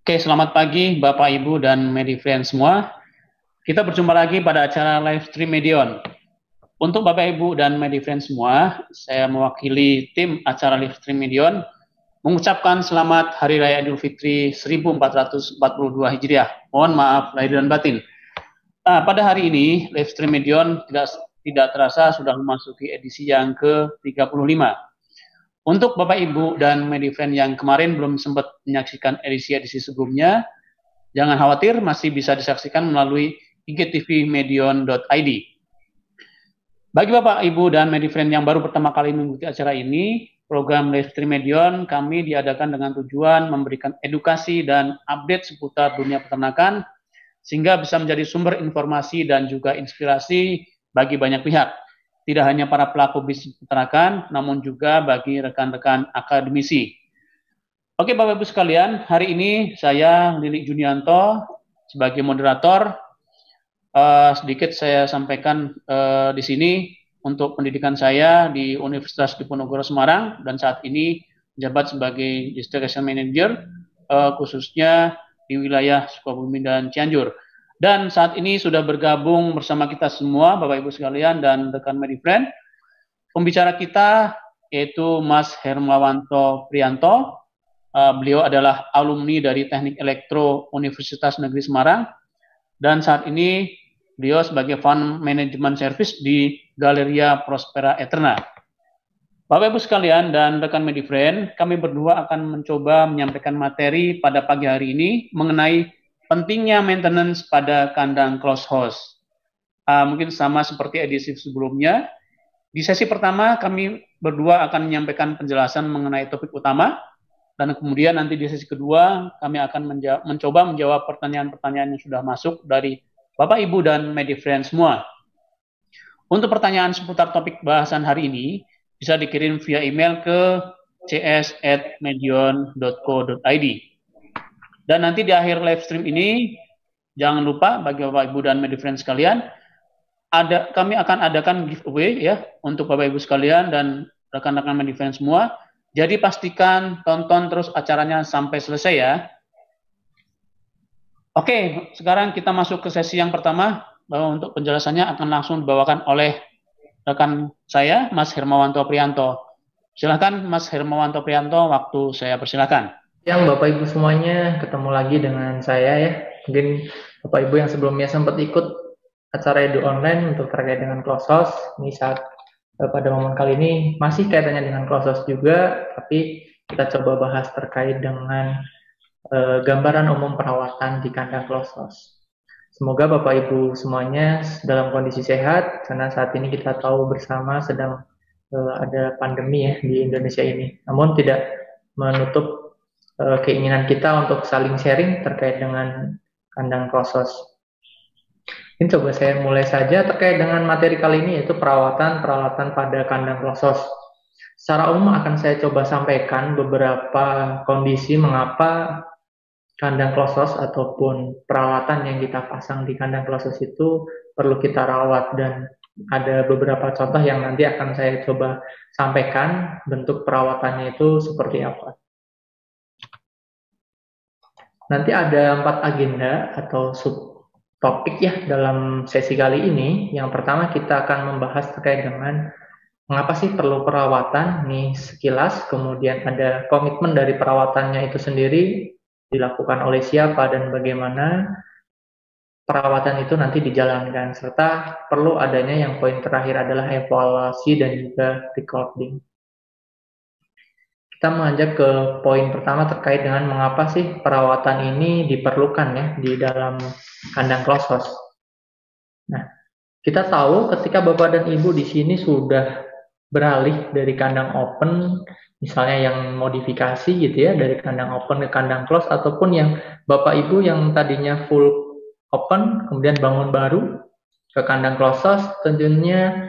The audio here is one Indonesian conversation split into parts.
Oke, selamat pagi Bapak, Ibu, dan Medifriend semua. Kita berjumpa lagi pada acara live stream Medion. Untuk Bapak, Ibu, dan Medifriend semua, saya mewakili tim acara live stream Medion mengucapkan selamat Hari Raya Idul Fitri 1442 Hijriah. Mohon maaf lahir dan batin. Pada hari ini, live stream Medion tidak terasa sudah memasuki edisi yang ke-35. Untuk Bapak, Ibu, dan Medifriend yang kemarin belum sempat menyaksikan edisi-edisi sebelumnya, jangan khawatir, masih bisa disaksikan melalui igtvmedion.id. Bagi Bapak, Ibu, dan Medifriend yang baru pertama kali mengikuti acara ini, program live stream Medion kami diadakan dengan tujuan memberikan edukasi dan update seputar dunia peternakan, sehingga bisa menjadi sumber informasi dan juga inspirasi bagi banyak pihak. Tidak hanya para pelaku bisnis peternakan, namun juga bagi rekan-rekan akademisi. Oke Bapak Ibu sekalian, hari ini saya Lilik Junianto sebagai moderator. Sedikit saya sampaikan di sini untuk pendidikan saya di Universitas Diponegoro Semarang dan saat ini menjabat sebagai Distribution Manager khususnya di wilayah Sukabumi dan Cianjur. Dan saat ini sudah bergabung bersama kita semua Bapak Ibu sekalian dan rekan Medifriend. Pembicara kita yaitu Mas Hermawanto Prianto. Beliau adalah alumni dari Teknik Elektro Universitas Negeri Semarang dan saat ini beliau sebagai Fund Management Service di Galeria Prospera Eterna. Bapak Ibu sekalian dan rekan Medifriend, kami berdua akan mencoba menyampaikan materi pada pagi hari ini mengenai pentingnya maintenance pada kandang close house. Mungkin sama seperti edisi sebelumnya. Di sesi pertama kami berdua akan menyampaikan penjelasan mengenai topik utama. Dan kemudian nanti di sesi kedua kami akan mencoba menjawab pertanyaan-pertanyaan yang sudah masuk dari Bapak, Ibu, dan Medifriend semua. Untuk pertanyaan seputar topik bahasan hari ini, bisa dikirim via email ke cs@medion.co.id. Dan nanti di akhir live stream ini, jangan lupa bagi Bapak, Ibu, dan Medifriend sekalian, kami akan adakan giveaway ya untuk Bapak, Ibu sekalian dan rekan-rekan Medifriend semua. Jadi pastikan tonton terus acaranya sampai selesai ya. Oke, sekarang kita masuk ke sesi yang pertama. Bahwa untuk penjelasannya akan langsung dibawakan oleh rekan saya, Mas Hermawanto Prianto. Silakan Mas Hermawanto Prianto, waktu saya persilakan. Yang Bapak Ibu semuanya, ketemu lagi dengan saya ya. Mungkin Bapak Ibu yang sebelumnya sempat ikut acara Edu Online untuk terkait dengan close house, ini saat pada momen kali ini masih kaitannya dengan close house juga, tapi kita coba bahas terkait dengan gambaran umum perawatan di kandang close house. Semoga Bapak Ibu semuanya dalam kondisi sehat, karena saat ini kita tahu bersama sedang ada pandemi ya di Indonesia ini. Namun tidak menutup keinginan kita untuk saling sharing terkait dengan kandang close house. Ini coba saya mulai saja terkait dengan materi kali ini, yaitu perawatan pada kandang close house. Secara umum akan saya coba sampaikan beberapa kondisi mengapa kandang close house ataupun perawatan yang kita pasang di kandang close house itu perlu kita rawat, dan ada beberapa contoh yang nanti akan saya coba sampaikan bentuk perawatannya itu seperti apa. Nanti ada 4 agenda atau subtopik ya dalam sesi kali ini. Yang pertama kita akan membahas terkait dengan mengapa sih perlu perawatan, nih sekilas, kemudian ada komitmen dari perawatannya itu sendiri, dilakukan oleh siapa dan bagaimana perawatan itu nanti dijalankan, serta perlu adanya yang poin terakhir adalah evaluasi dan juga recording. Kita menganjak ke poin pertama terkait dengan mengapa sih perawatan ini diperlukan ya di dalam kandang close house. Nah, kita tahu ketika Bapak dan Ibu di sini sudah beralih dari kandang open, misalnya yang modifikasi gitu ya, dari kandang open ke kandang close, ataupun yang Bapak Ibu yang tadinya full open, kemudian bangun baru ke kandang close house, tentunya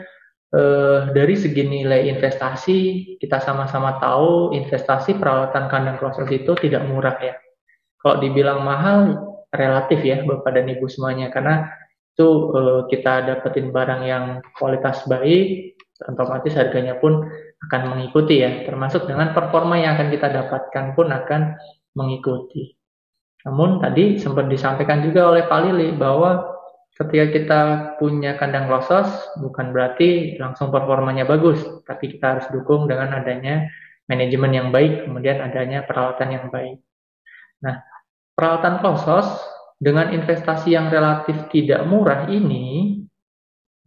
dari segi nilai investasi, kita sama-sama tahu investasi perawatan kandang close house itu tidak murah ya. Kalau dibilang mahal, relatif ya Bapak dan Ibu semuanya, karena itu kita dapetin barang yang kualitas baik, otomatis harganya pun akan mengikuti ya, termasuk dengan performa yang akan kita dapatkan pun akan mengikuti. Namun tadi sempat disampaikan juga oleh Pak Lili bahwa ketika kita punya kandang klosos bukan berarti langsung performanya bagus, tapi kita harus dukung dengan adanya manajemen yang baik, kemudian adanya peralatan yang baik. Nah, peralatan klosos dengan investasi yang relatif tidak murah ini,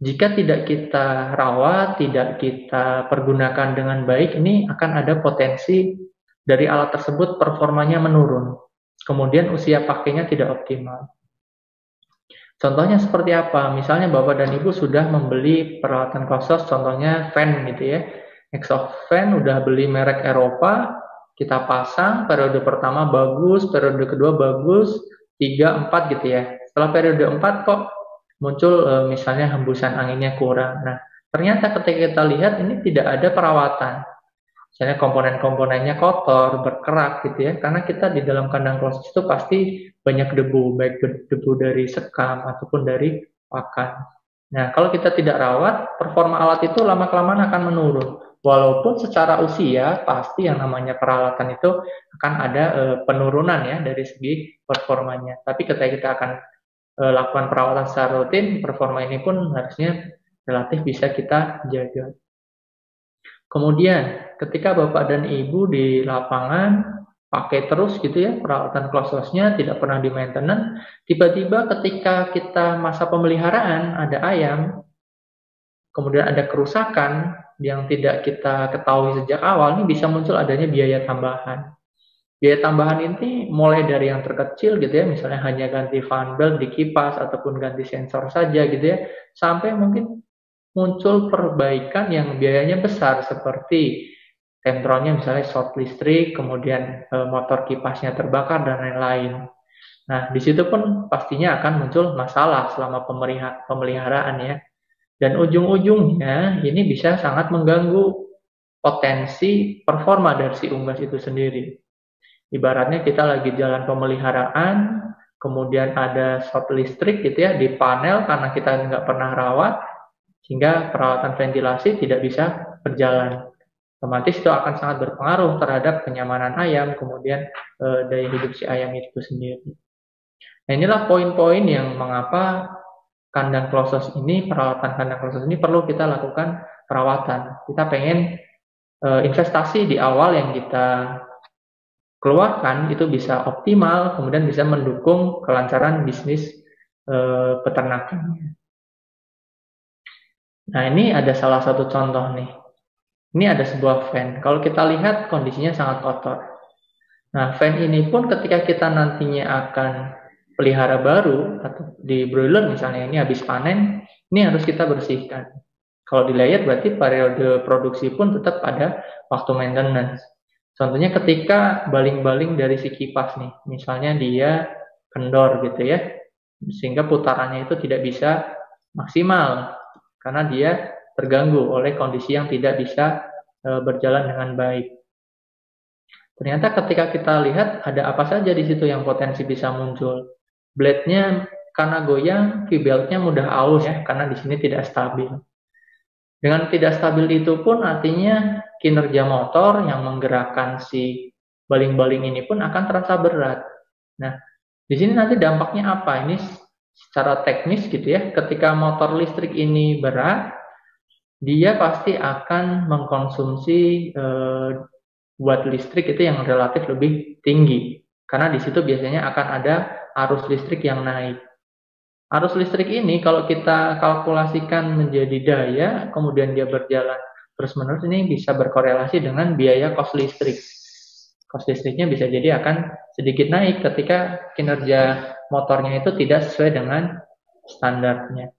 jika tidak kita rawat, tidak kita pergunakan dengan baik, ini akan ada potensi dari alat tersebut performanya menurun. Kemudian usia pakainya tidak optimal. Contohnya seperti apa? Misalnya Bapak dan Ibu sudah membeli peralatan klosos, contohnya fan gitu ya. Exhaust fan udah beli merek Eropa, kita pasang, periode pertama bagus, periode kedua bagus, 3, 4 gitu ya. Setelah periode 4 kok muncul misalnya hembusan anginnya kurang. Nah, ternyata ketika kita lihat ini tidak ada perawatan. Misalnya komponen-komponennya kotor, berkerak gitu ya, karena kita di dalam kandang kloset itu pasti banyak debu, baik debu dari sekam ataupun dari pakan. Nah, kalau kita tidak rawat, performa alat itu lama-kelamaan akan menurun. Walaupun secara usia, pasti yang namanya peralatan itu akan ada penurunan ya dari segi performanya. Tapi ketika kita akan lakukan perawatan secara rutin, performa ini pun harusnya relatif bisa kita jaga. Kemudian, ketika Bapak dan Ibu di lapangan pakai terus gitu ya peralatan klososnya, tidak pernah di maintenance, tiba-tiba ketika kita masa pemeliharaan ada ayam, kemudian ada kerusakan yang tidak kita ketahui sejak awal, ini bisa muncul adanya biaya tambahan. Biaya tambahan ini mulai dari yang terkecil gitu ya, misalnya hanya ganti fan belt di kipas ataupun ganti sensor saja gitu ya, sampai mungkin muncul perbaikan yang biayanya besar seperti tempronnya misalnya short listrik, kemudian motor kipasnya terbakar dan lain-lain. Nah, di situ pun pastinya akan muncul masalah selama pemeliharaan ya. Dan ujung-ujungnya ini bisa sangat mengganggu potensi performa dari si unggas itu sendiri. Ibaratnya kita lagi jalan pemeliharaan, kemudian ada short listrik gitu ya di panel karena kita nggak pernah rawat, sehingga peralatan ventilasi tidak bisa berjalan. Otomatis itu akan sangat berpengaruh terhadap kenyamanan ayam, kemudian daya hidup si ayam itu sendiri. Nah, inilah poin-poin yang mengapa kandang klosos ini, peralatan kandang klosos ini perlu kita lakukan perawatan. Kita pengen investasi di awal yang kita keluarkan itu bisa optimal, kemudian bisa mendukung kelancaran bisnis peternakan. Nah, ini ada salah satu contoh nih. Ini ada sebuah fan. Kalau kita lihat kondisinya sangat kotor. Nah, fan ini pun ketika kita nantinya akan pelihara baru atau di broiler misalnya ini habis panen, ini harus kita bersihkan. Kalau di layer berarti periode produksi pun tetap ada waktu maintenance. Contohnya ketika baling-baling dari si kipas nih, misalnya dia kendor gitu ya, sehingga putarannya itu tidak bisa maksimal karena dia terganggu oleh kondisi yang tidak bisa berjalan dengan baik. Ternyata ketika kita lihat ada apa saja di situ yang potensi bisa muncul. Blade-nya karena goyang, V-belt-nya mudah aus ya, karena di sini tidak stabil. Dengan tidak stabil itu pun artinya kinerja motor yang menggerakkan si baling-baling ini pun akan terasa berat. Nah, di sini nanti dampaknya apa? Ini secara teknis gitu ya, ketika motor listrik ini berat, dia pasti akan mengkonsumsi buat listrik itu yang relatif lebih tinggi. Karena di situ biasanya akan ada arus listrik yang naik. Arus listrik ini kalau kita kalkulasikan menjadi daya, kemudian dia berjalan terus-menerus, ini bisa berkorelasi dengan biaya kos listrik. Kos listriknya bisa jadi akan sedikit naik ketika kinerja motornya itu tidak sesuai dengan standarnya.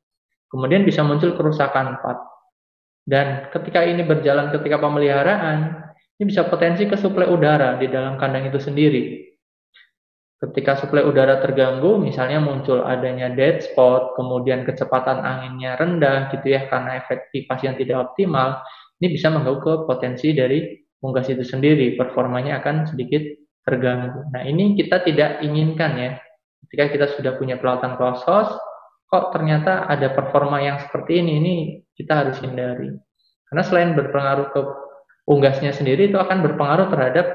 Kemudian bisa muncul kerusakan part. Dan ketika ini berjalan ketika pemeliharaan, ini bisa potensi ke suplai udara di dalam kandang itu sendiri. Ketika suplai udara terganggu, misalnya muncul adanya dead spot, kemudian kecepatan anginnya rendah gitu ya karena efek kipas yang tidak optimal, ini bisa mengganggu ke potensi dari unggas itu sendiri, performanya akan sedikit terganggu. Nah, ini kita tidak inginkan ya. Ketika kita sudah punya peralatan klosos, kok ternyata ada performa yang seperti ini kita harus hindari. Karena selain berpengaruh ke unggasnya sendiri, itu akan berpengaruh terhadap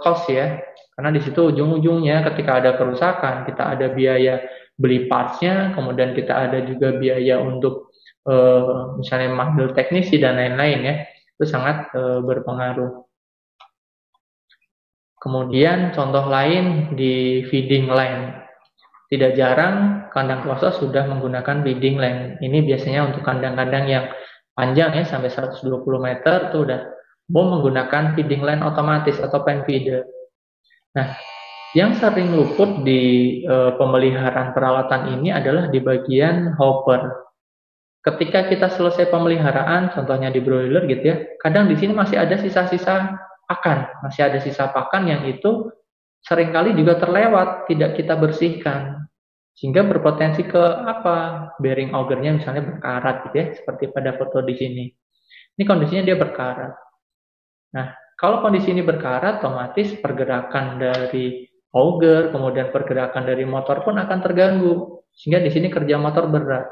cost ya. Karena di situ ujung-ujungnya ketika ada kerusakan, kita ada biaya beli partsnya, kemudian kita ada juga biaya untuk misalnya manggil teknisi dan lain-lain ya, itu sangat berpengaruh. Kemudian contoh lain di feeding line. Tidak jarang kandang klosos sudah menggunakan feeding line. Ini biasanya untuk kandang-kandang yang panjang ya, sampai 120 meter, itu udah mau menggunakan feeding line otomatis atau pen feeder. Nah, yang sering luput di pemeliharaan peralatan ini adalah di bagian hopper. Ketika kita selesai pemeliharaan, contohnya di broiler gitu ya, kadang di sini masih ada sisa-sisa pakan, masih ada sisa pakan yang itu seringkali juga terlewat, tidak kita bersihkan, sehingga berpotensi ke apa? Bearing augernya misalnya berkarat gitu ya, seperti pada foto di sini. Ini kondisinya dia berkarat. Nah, kalau kondisi ini berkarat, otomatis pergerakan dari auger, kemudian pergerakan dari motor pun akan terganggu. Sehingga di sini kerja motor berat.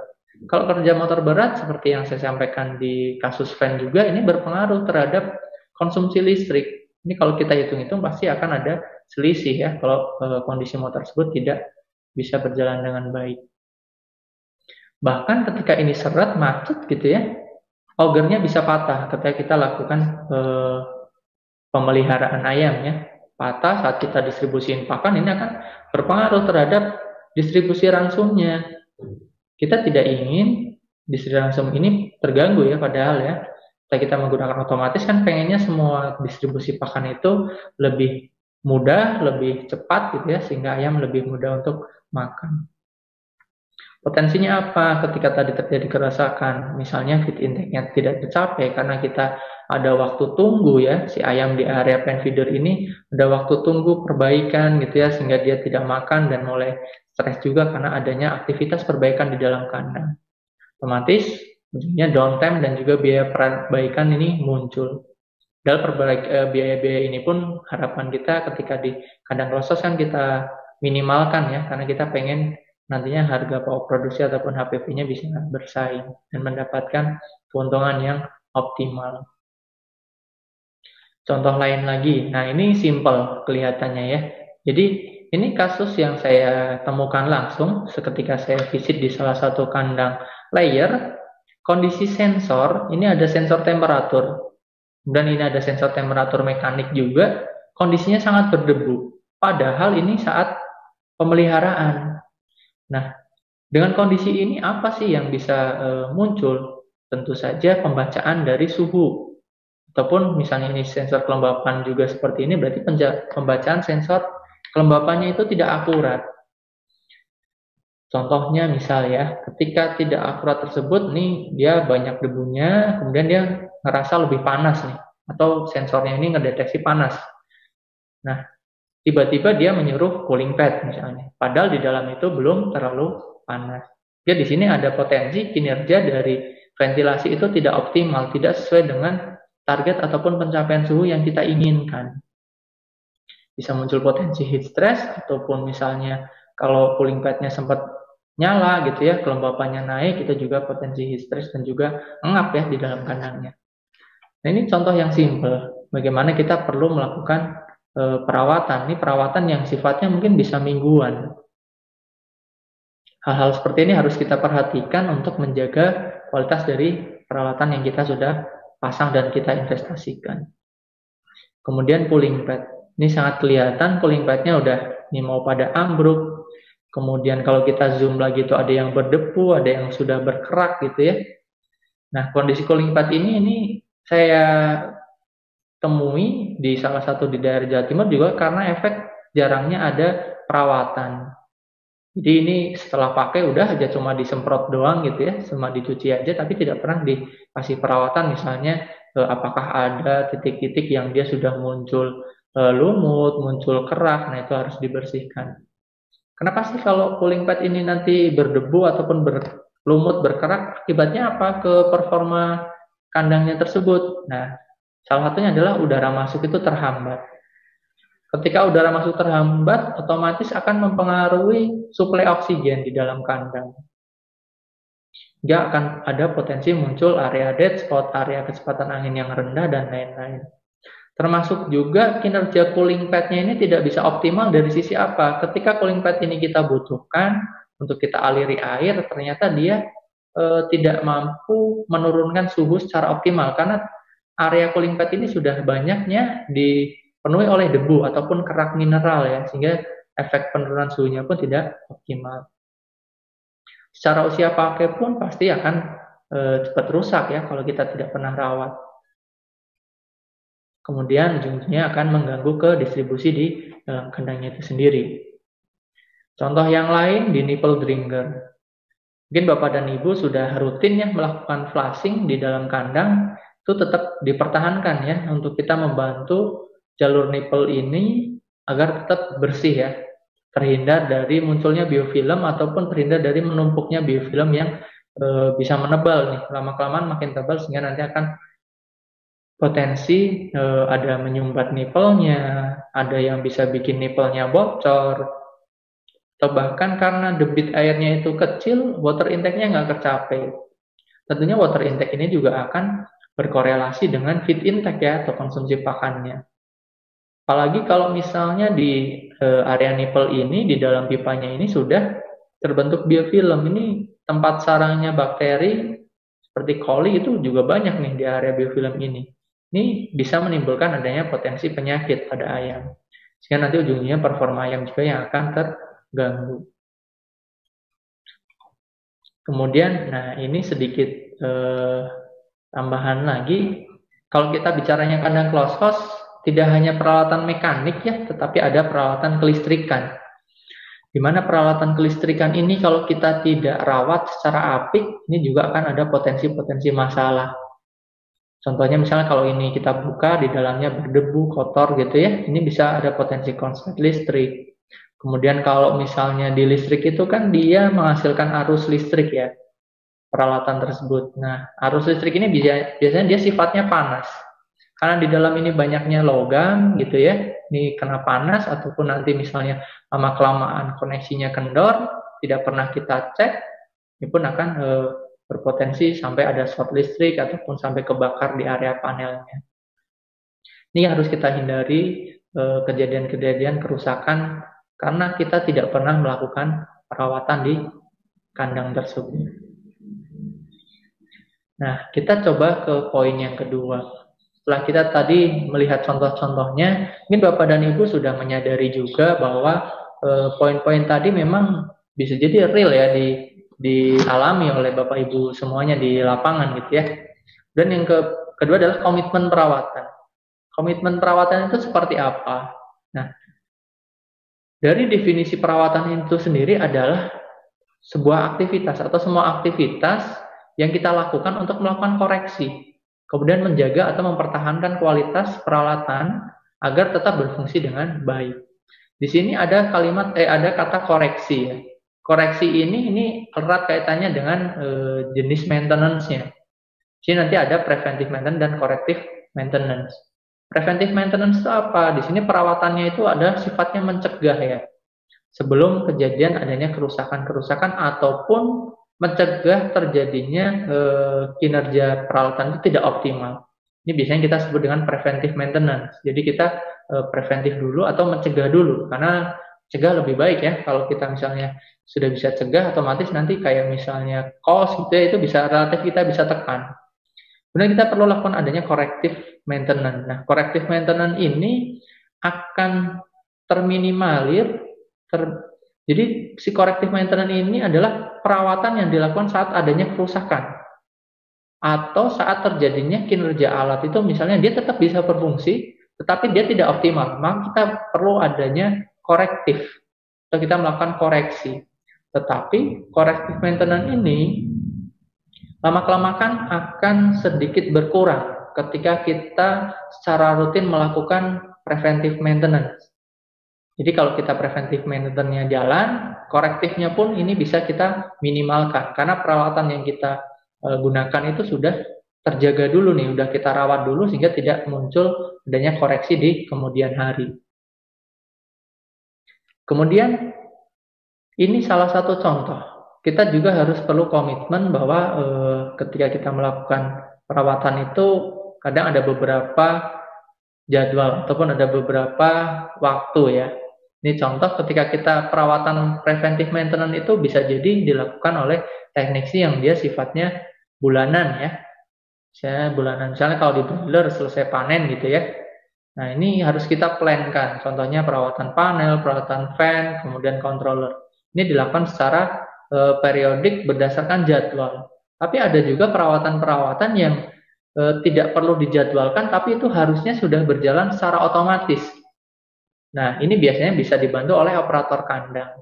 Kalau kerja motor berat, seperti yang saya sampaikan di kasus fan juga, ini berpengaruh terhadap konsumsi listrik. Ini kalau kita hitung-hitung pasti akan ada selisih ya, kalau kondisi motor tersebut tidak bisa berjalan dengan baik. Bahkan ketika ini seret, macet gitu ya, augernya bisa patah ketika kita lakukan pemeliharaan ayam ya, patah saat kita distribusiin pakan, ini akan berpengaruh terhadap distribusi ransumnya. Kita tidak ingin distribusi ransum ini terganggu ya, padahal ya kita menggunakan otomatis kan pengennya semua distribusi pakan itu lebih mudah, lebih cepat gitu ya, sehingga ayam lebih mudah untuk makan. Potensinya apa ketika tadi terjadi kerusakan? Misalnya feed intake-nya tidak tercapai karena kita ada waktu tunggu ya, si ayam di area pen feeder ini ada waktu tunggu perbaikan gitu ya, sehingga dia tidak makan dan mulai stres juga karena adanya aktivitas perbaikan di dalam kandang. Otomatis ujungnya downtime dan juga biaya perbaikan ini muncul. Dalam biaya-biaya ini pun harapan kita ketika di kandang klosos kan kita minimalkan ya, karena kita pengen nantinya harga pokok produksi ataupun HPP-nya bisa bersaing dan mendapatkan keuntungan yang optimal. Contoh lain lagi, nah ini simple kelihatannya ya. Jadi ini kasus yang saya temukan langsung seketika saya visit di salah satu kandang layer. Kondisi sensor, ini ada sensor temperatur, dan ini ada sensor temperatur mekanik juga, kondisinya sangat berdebu. Padahal ini saat pemeliharaan. Nah, dengan kondisi ini apa sih yang bisa muncul? Tentu saja pembacaan dari suhu. Ataupun misalnya ini sensor kelembapan juga seperti ini, berarti pembacaan sensor kelembapannya itu tidak akurat. Contohnya misal ya, ketika tidak akurat tersebut nih, dia banyak debunya, kemudian dia ngerasa lebih panas nih, atau sensornya ini ngedeteksi panas. Nah, tiba-tiba dia menyuruh cooling pad misalnya, padahal di dalam itu belum terlalu panas. Jadi di sini ada potensi kinerja dari ventilasi itu tidak optimal, tidak sesuai dengan target ataupun pencapaian suhu yang kita inginkan. Bisa muncul potensi heat stress, ataupun misalnya kalau cooling pad-nya sempat nyala gitu ya, kelembapannya naik, kita juga potensi heat stress dan juga ngap ya di dalam kandangnya. Nah ini contoh yang simple, bagaimana kita perlu melakukan perawatan. Ini perawatan yang sifatnya mungkin bisa mingguan. Hal-hal seperti ini harus kita perhatikan untuk menjaga kualitas dari peralatan yang kita sudah pasang dan kita investasikan. Kemudian cooling pad. Ini sangat kelihatan cooling pad-nya udah ini mau pada ambruk. Kemudian kalau kita zoom lagi itu ada yang berdebu, ada yang sudah berkerak gitu ya. Nah, kondisi cooling pad ini saya temui di salah satu di daerah Jawa Timur juga karena efek jarangnya ada perawatan. Jadi ini setelah pakai udah aja cuma disemprot doang gitu ya, cuma dicuci aja tapi tidak pernah dikasih perawatan, misalnya apakah ada titik-titik yang dia sudah muncul lumut, muncul kerak, nah itu harus dibersihkan. Kenapa sih kalau cooling pad ini nanti berdebu ataupun berlumut, berkerak, akibatnya apa ke performa kandangnya tersebut? Nah, salah satunya adalah udara masuk itu terhambat. Ketika udara masuk terhambat, otomatis akan mempengaruhi suplai oksigen di dalam kandang. Dia akan ada potensi muncul area dead spot, area kecepatan angin yang rendah, dan lain-lain. Termasuk juga kinerja cooling pad-nya ini tidak bisa optimal dari sisi apa? Ketika cooling pad ini kita butuhkan untuk kita aliri air, ternyata dia tidak mampu menurunkan suhu secara optimal karena area cooling pad ini sudah banyaknya dipenuhi oleh debu ataupun kerak mineral ya, sehingga efek penurunan suhunya pun tidak optimal. Secara usia pakai pun pasti akan cepat rusak ya kalau kita tidak pernah rawat. Kemudian ujung-ujungnya akan mengganggu ke distribusi di dalam kandangnya itu sendiri. Contoh yang lain di nipple dringer. Mungkin Bapak dan Ibu sudah rutin ya melakukan flushing di dalam kandang, itu tetap dipertahankan ya untuk kita membantu jalur nipple ini agar tetap bersih ya, terhindar dari munculnya biofilm ataupun terhindar dari menumpuknya biofilm yang bisa menebal nih, lama-kelamaan makin tebal sehingga nanti akan potensi ada menyumbat nipelnya, ada yang bisa bikin nipelnya bocor, atau bahkan karena debit airnya itu kecil, water intake-nya nggak tercapai. Tentunya water intake ini juga akan berkorelasi dengan feed intake ya, atau konsumsi pakannya. Apalagi kalau misalnya di area nipple ini, di dalam pipanya ini sudah terbentuk biofilm, ini tempat sarangnya bakteri seperti coli itu juga banyak nih di area biofilm ini. Ini bisa menimbulkan adanya potensi penyakit pada ayam. Sehingga nanti ujungnya performa ayam juga yang akan terganggu. Kemudian, nah ini sedikit tambahan lagi. Kalau kita bicaranya kandang close house, tidak hanya peralatan mekanik ya, tetapi ada peralatan kelistrikan. Di mana peralatan kelistrikan ini kalau kita tidak rawat secara apik, ini juga akan ada potensi-potensi masalah. Contohnya misalnya kalau ini kita buka, di dalamnya berdebu, kotor gitu ya, ini bisa ada potensi konslet listrik. Kemudian kalau misalnya di listrik itu kan dia menghasilkan arus listrik ya, peralatan tersebut. Nah, arus listrik ini biasanya dia sifatnya panas. Karena di dalam ini banyaknya logam gitu ya, ini kena panas ataupun nanti misalnya lama-kelamaan koneksinya kendor, tidak pernah kita cek, ini pun akan berpotensi sampai ada short listrik ataupun sampai kebakar di area panelnya. Ini yang harus kita hindari, kejadian-kejadian kerusakan karena kita tidak pernah melakukan perawatan di kandang tersebut. Nah, kita coba ke poin yang kedua. Setelah kita tadi melihat contoh-contohnya, mungkin Bapak dan Ibu sudah menyadari juga bahwa poin-poin tadi memang bisa jadi real ya dialami oleh Bapak Ibu semuanya di lapangan gitu ya. Dan yang kedua adalah komitmen perawatan. Komitmen perawatan itu seperti apa? Nah, dari definisi perawatan itu sendiri adalah sebuah aktivitas atau semua aktivitas yang kita lakukan untuk melakukan koreksi, kemudian menjaga atau mempertahankan kualitas peralatan agar tetap berfungsi dengan baik. Di sini ada ada kata koreksi ya. Koreksi ini erat kaitannya dengan jenis maintenance-nya. Jadi nanti ada preventive maintenance dan corrective maintenance. Preventive maintenance itu apa? Di sini perawatannya itu ada sifatnya mencegah ya. Sebelum kejadian adanya kerusakan-kerusakan ataupun mencegah terjadinya kinerja peralatan itu tidak optimal. Ini biasanya kita sebut dengan preventive maintenance. Jadi kita preventif dulu atau mencegah dulu, karena cegah lebih baik ya. Kalau kita misalnya sudah bisa cegah, otomatis nanti kayak misalnya cost gitu ya, itu bisa relatif kita bisa tekan. Kemudian kita perlu lakukan adanya corrective maintenance. Nah, corrective maintenance ini akan terminimalir. Jadi si corrective maintenance ini adalah perawatan yang dilakukan saat adanya kerusakan atau saat terjadinya kinerja alat itu misalnya dia tetap bisa berfungsi tetapi dia tidak optimal, maka kita perlu adanya korektif atau kita melakukan koreksi. Tetapi corrective maintenance ini lama-kelamaan akan sedikit berkurang ketika kita secara rutin melakukan preventive maintenance. Jadi kalau kita preventive maintenance-nya jalan, korektifnya pun ini bisa kita minimalkan karena peralatan yang kita gunakan itu sudah terjaga dulu nih, udah kita rawat dulu sehingga tidak muncul adanya koreksi di kemudian hari. Kemudian ini salah satu contoh. Kita juga harus perlu komitmen bahwa ketika kita melakukan perawatan itu kadang ada beberapa jadwal ataupun ada beberapa waktu ya. Ini contoh ketika kita perawatan preventive maintenance itu bisa jadi dilakukan oleh teknisi yang dia sifatnya bulanan ya. Misalnya kalau di broiler selesai panen gitu ya. Nah, ini harus kita plankan. Contohnya perawatan panel, perawatan fan, kemudian controller. Ini dilakukan secara periodik berdasarkan jadwal. Tapi ada juga perawatan-perawatan yang tidak perlu dijadwalkan, tapi itu harusnya sudah berjalan secara otomatis. Nah, ini biasanya bisa dibantu oleh operator kandang.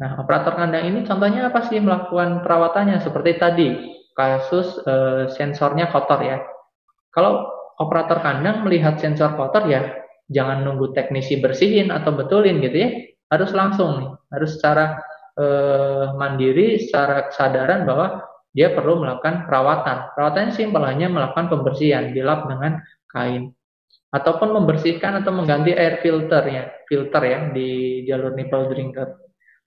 Nah, operator kandang ini contohnya apa sih melakukan perawatannya? Seperti tadi, kasus sensornya kotor ya. Kalau operator kandang melihat sensor kotor ya, jangan nunggu teknisi bersihin atau betulin gitu ya. Harus langsung nih, harus secara mandiri, secara kesadaran bahwa dia perlu melakukan perawatan. Perawatannya simpel, hanya melakukan pembersihan, dilap dengan kain. Ataupun membersihkan atau mengganti air filter ya di jalur nipple drinker.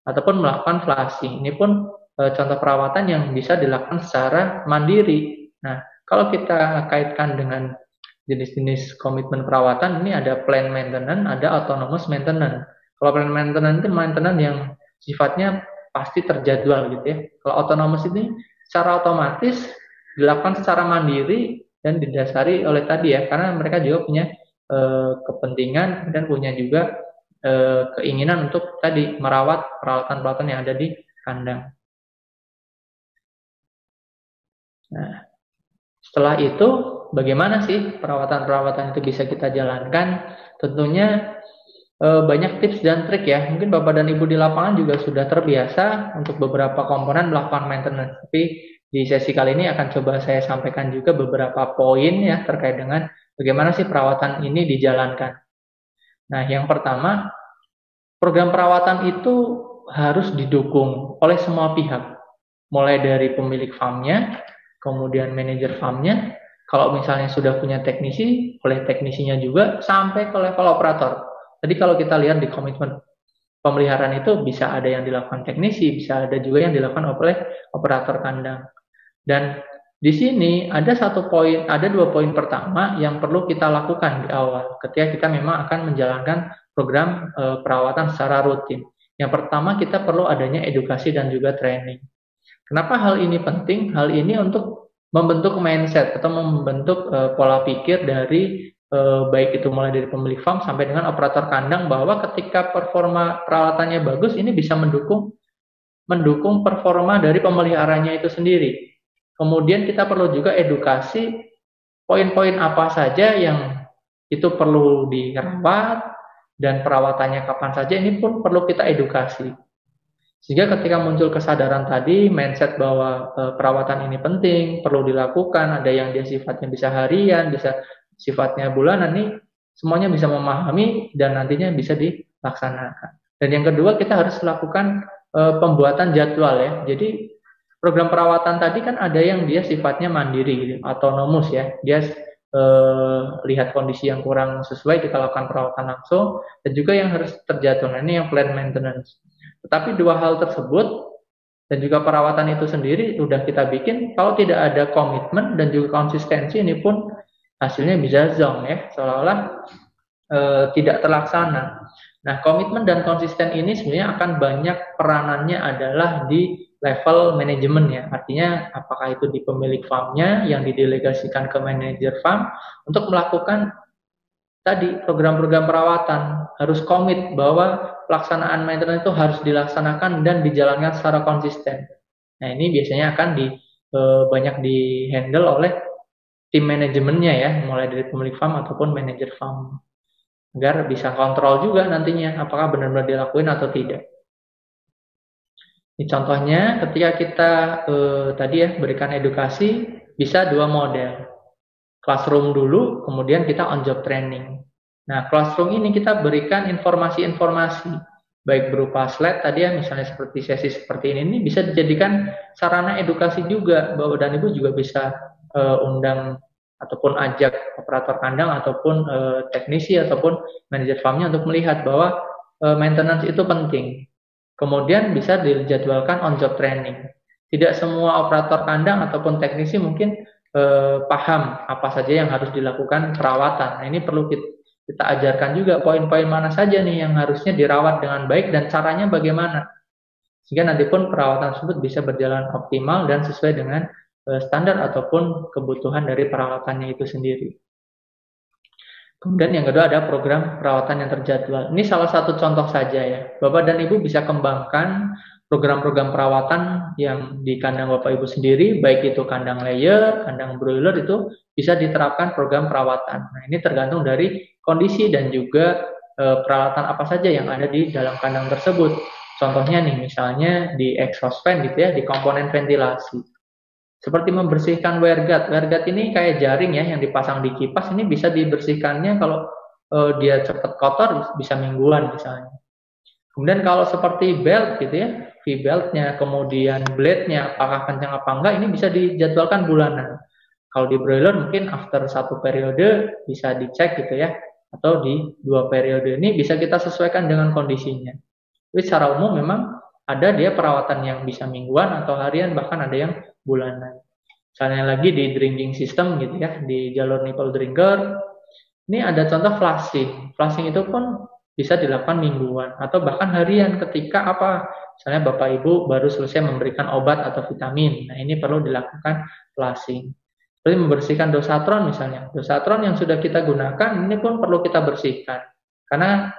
Ataupun melakukan flushing. Ini pun contoh perawatan yang bisa dilakukan secara mandiri. Nah, kalau kita kaitkan dengan jenis-jenis komitmen perawatan, ini ada planned maintenance, ada autonomous maintenance. Kalau planned maintenance itu maintenance yang sifatnya pasti terjadwal gitu ya. Kalau autonomous ini secara otomatis dilakukan secara mandiri dan didasari oleh tadi ya, karena mereka juga punya kepentingan dan punya juga keinginan untuk tadi merawat peralatan-peralatan yang ada di kandang. Nah, setelah itu bagaimana sih perawatan-perawatan itu bisa kita jalankan? Tentunya banyak tips dan trik ya. Mungkin Bapak dan Ibu di lapangan juga sudah terbiasa untuk beberapa komponen melakukan maintenance. Tapi di sesi kali ini akan coba saya sampaikan juga beberapa poin ya terkait dengan bagaimana sih perawatan ini dijalankan. Nah, yang pertama, program perawatan itu harus didukung oleh semua pihak. Mulai dari pemilik farmnya, kemudian manajer farmnya, kalau misalnya sudah punya teknisi, oleh teknisinya juga, sampai ke level operator. Tadi kalau kita lihat di komitmen pemeliharaan itu bisa ada yang dilakukan teknisi, bisa ada juga yang dilakukan oleh operator kandang. Dan di sini ada dua poin pertama yang perlu kita lakukan di awal ketika kita memang akan menjalankan program perawatan secara rutin. Yang pertama kita perlu adanya edukasi dan juga training. Kenapa hal ini penting? Hal ini untuk membentuk mindset atau membentuk pola pikir dari baik itu mulai dari pemilik farm sampai dengan operator kandang bahwa ketika performa perawatannya bagus ini bisa mendukung performa dari pemeliharanya itu sendiri. Kemudian kita perlu juga edukasi poin-poin apa saja yang itu perlu dirawat dan perawatannya kapan saja, ini pun perlu kita edukasi. Sehingga ketika muncul kesadaran tadi, mindset bahwa perawatan ini penting, perlu dilakukan, ada yang dia sifatnya bisa harian, bisa sifatnya bulanan, nih semuanya bisa memahami dan nantinya bisa dilaksanakan. Dan yang kedua, kita harus lakukan pembuatan jadwal ya. Jadi program perawatan tadi kan ada yang dia sifatnya mandiri, gitu, autonomous ya. Dia lihat kondisi yang kurang sesuai, kita lakukan perawatan langsung. Dan juga yang harus terjadwal, nah, ini yang planned maintenance. Tetapi dua hal tersebut dan juga perawatan itu sendiri sudah kita bikin, kalau tidak ada komitmen dan juga konsistensi, ini pun hasilnya bisa zonk ya, seolah-olah tidak terlaksana. Nah, komitmen dan konsisten ini sebenarnya akan banyak peranannya adalah di level manajemen ya. Artinya apakah itu di pemilik farmnya yang didelegasikan ke manajer farm untuk melakukan tadi program-program perawatan, harus komit bahwa pelaksanaan maintenance itu harus dilaksanakan dan dijalankan secara konsisten. Nah, ini biasanya akan banyak di-handle oleh tim manajemennya ya, mulai dari pemilik farm ataupun manajer farm. Agar bisa kontrol juga nantinya apakah benar-benar dilakuin atau tidak. Ini contohnya ketika kita tadi ya berikan edukasi bisa dua model. Classroom dulu, kemudian kita on job training. Nah, classroom ini kita berikan informasi-informasi baik berupa slide tadi ya, misalnya seperti sesi seperti ini bisa dijadikan sarana edukasi juga. Bapak dan Ibu juga bisa undang ataupun ajak operator kandang ataupun teknisi ataupun manajer farmnya untuk melihat bahwa maintenance itu penting. Kemudian bisa dijadwalkan on job training. Tidak semua operator kandang ataupun teknisi mungkin paham apa saja yang harus dilakukan perawatan. Nah, ini perlu kita ajarkan juga poin-poin mana saja nih yang harusnya dirawat dengan baik dan caranya bagaimana. Sehingga nanti pun perawatan tersebut bisa berjalan optimal dan sesuai dengan standar ataupun kebutuhan dari perawatannya itu sendiri. Kemudian yang kedua ada program perawatan yang terjadwal. Ini salah satu contoh saja ya. Bapak dan Ibu bisa kembangkan program-program perawatan yang di kandang Bapak Ibu sendiri, baik itu kandang layer, kandang broiler, itu bisa diterapkan program perawatan. Nah, ini tergantung dari kondisi dan juga peralatan apa saja yang ada di dalam kandang tersebut. Contohnya nih, misalnya di exhaust fan gitu ya, di komponen ventilasi. Seperti membersihkan wear guard. Wear guard ini kayak jaring ya yang dipasang di kipas, ini bisa dibersihkannya kalau dia cepat kotor bisa mingguan misalnya. Kemudian kalau seperti belt gitu ya, V-beltnya, kemudian blade-nya apakah kencang apa enggak, ini bisa dijadwalkan bulanan. Kalau di broiler mungkin after satu periode bisa dicek gitu ya, atau di 2 periode. Ini bisa kita sesuaikan dengan kondisinya. Tapi secara umum memang ada dia perawatan yang bisa mingguan atau harian, bahkan ada yang bulanan. Misalnya lagi di drinking system gitu ya, di jalur nipple drinker, ini ada contoh flushing. Flushing itu pun bisa dilakukan mingguan atau bahkan harian ketika apa? Misalnya Bapak Ibu baru selesai memberikan obat atau vitamin. Nah, ini perlu dilakukan flushing. Seperti membersihkan dosatron misalnya. Dosatron yang sudah kita gunakan ini pun perlu kita bersihkan. Karena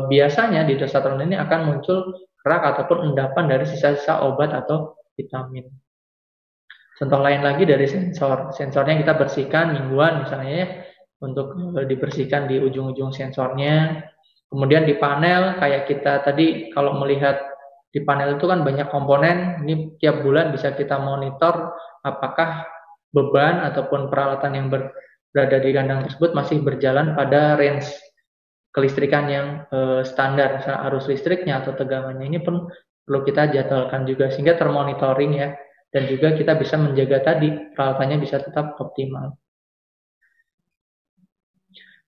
biasanya di dosatron ini akan muncul kerak ataupun endapan dari sisa-sisa obat atau vitamin. Contoh lain lagi dari sensor. Sensornya kita bersihkan mingguan misalnya ya, untuk dibersihkan di ujung-ujung sensornya. Kemudian di panel, kayak kita tadi kalau melihat di panel itu kan banyak komponen, ini tiap bulan bisa kita monitor apakah beban ataupun peralatan yang berada di kandang tersebut masih berjalan pada range kelistrikan yang standar, misalnya arus listriknya atau tegangannya. Ini pun perlu kita jadwalkan juga sehingga termonitoring ya, dan juga kita bisa menjaga tadi peralatannya bisa tetap optimal.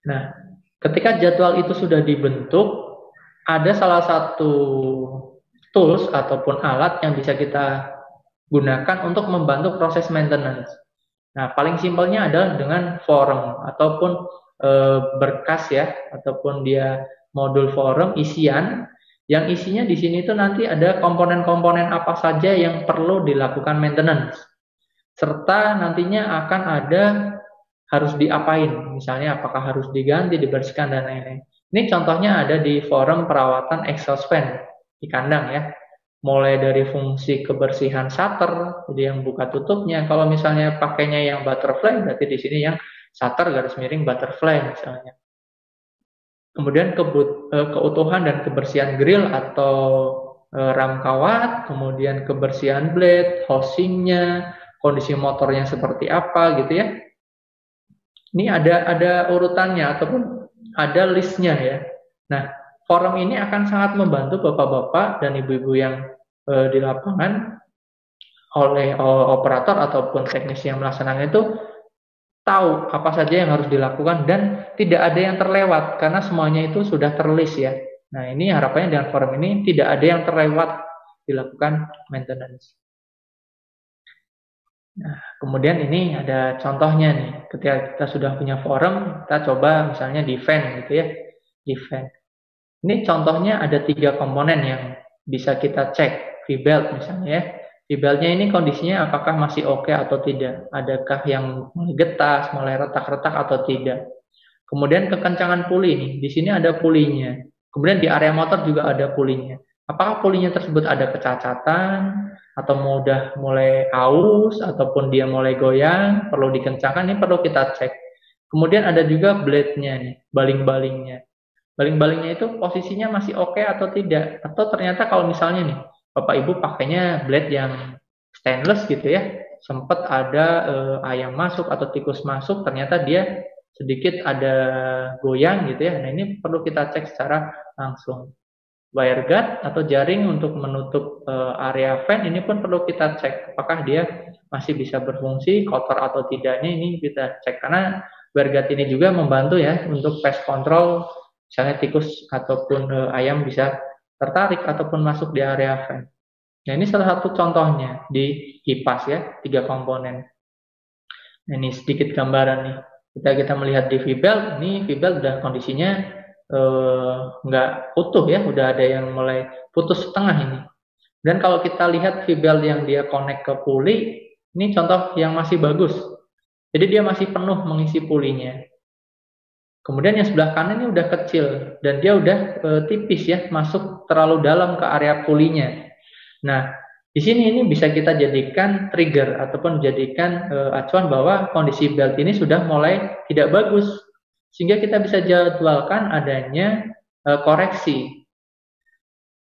Nah, ketika jadwal itu sudah dibentuk, ada salah satu tools ataupun alat yang bisa kita gunakan untuk membantu proses maintenance. Nah, paling simpelnya adalah dengan form ataupun berkas ya, ataupun dia modul form isian, yang isinya di sini itu nanti ada komponen-komponen apa saja yang perlu dilakukan maintenance, serta nantinya akan ada harus diapain, misalnya apakah harus diganti, dibersihkan, dan lain-lain. Ini contohnya ada di forum perawatan exhaust fan di kandang ya. Mulai dari fungsi kebersihan shutter, jadi yang buka tutupnya. Kalau misalnya pakainya yang butterfly, berarti di sini yang shutter garis miring butterfly misalnya. Kemudian keutuhan dan kebersihan grill atau ram kawat, kemudian kebersihan blade, housingnya, kondisi motornya seperti apa gitu ya. Ini ada urutannya ataupun ada listnya ya. Nah, forum ini akan sangat membantu bapak-bapak dan ibu-ibu yang di lapangan oleh operator ataupun teknisi yang melaksanakan itu tahu apa saja yang harus dilakukan dan tidak ada yang terlewat karena semuanya itu sudah terlist ya. Nah, ini harapannya dengan forum ini tidak ada yang terlewat dilakukan maintenance. Nah, kemudian ini ada contohnya nih. Ketika kita sudah punya forum, kita coba misalnya di fan gitu ya. Di fan. Ini contohnya ada 3 komponen yang bisa kita cek. V-belt misalnya ya. V-beltnya ini kondisinya apakah masih oke atau tidak. Adakah yang mulai getas, mulai retak-retak atau tidak. Kemudian kekencangan puli nih. Di sini ada pulinya. Kemudian di area motor juga ada pulinya. Apakah pulinya tersebut ada kecacatan atau mulai aus ataupun dia mulai goyang, perlu dikencangkan, ini perlu kita cek. Kemudian ada juga blade-nya nih, baling-balingnya. Baling-balingnya itu posisinya masih oke atau tidak, atau ternyata kalau misalnya nih Bapak Ibu pakainya blade yang stainless gitu ya, sempat ada ayam masuk atau tikus masuk, ternyata dia sedikit ada goyang gitu ya. Nah, ini perlu kita cek secara langsung. Wire guard atau jaring untuk menutup area fan ini pun perlu kita cek apakah dia masih bisa berfungsi, kotor atau tidaknya, ini kita cek karena wire guard ini juga membantu ya untuk pest control, misalnya tikus ataupun ayam bisa tertarik ataupun masuk di area fan. Nah, ini salah satu contohnya di kipas ya, 3 komponen. Nah, ini sedikit gambaran nih. Kita melihat di V-belt, ini V-belt udah kondisinya nggak utuh ya, udah ada yang mulai putus setengah ini. Dan kalau kita lihat V-belt yang dia connect ke puli, ini contoh yang masih bagus. Jadi dia masih penuh mengisi pulinya. Kemudian yang sebelah kanan ini udah kecil dan dia udah tipis ya, masuk terlalu dalam ke area pulinya. Nah, di sini ini bisa kita jadikan trigger ataupun jadikan acuan bahwa kondisi belt ini sudah mulai tidak bagus, sehingga kita bisa jadwalkan adanya koreksi.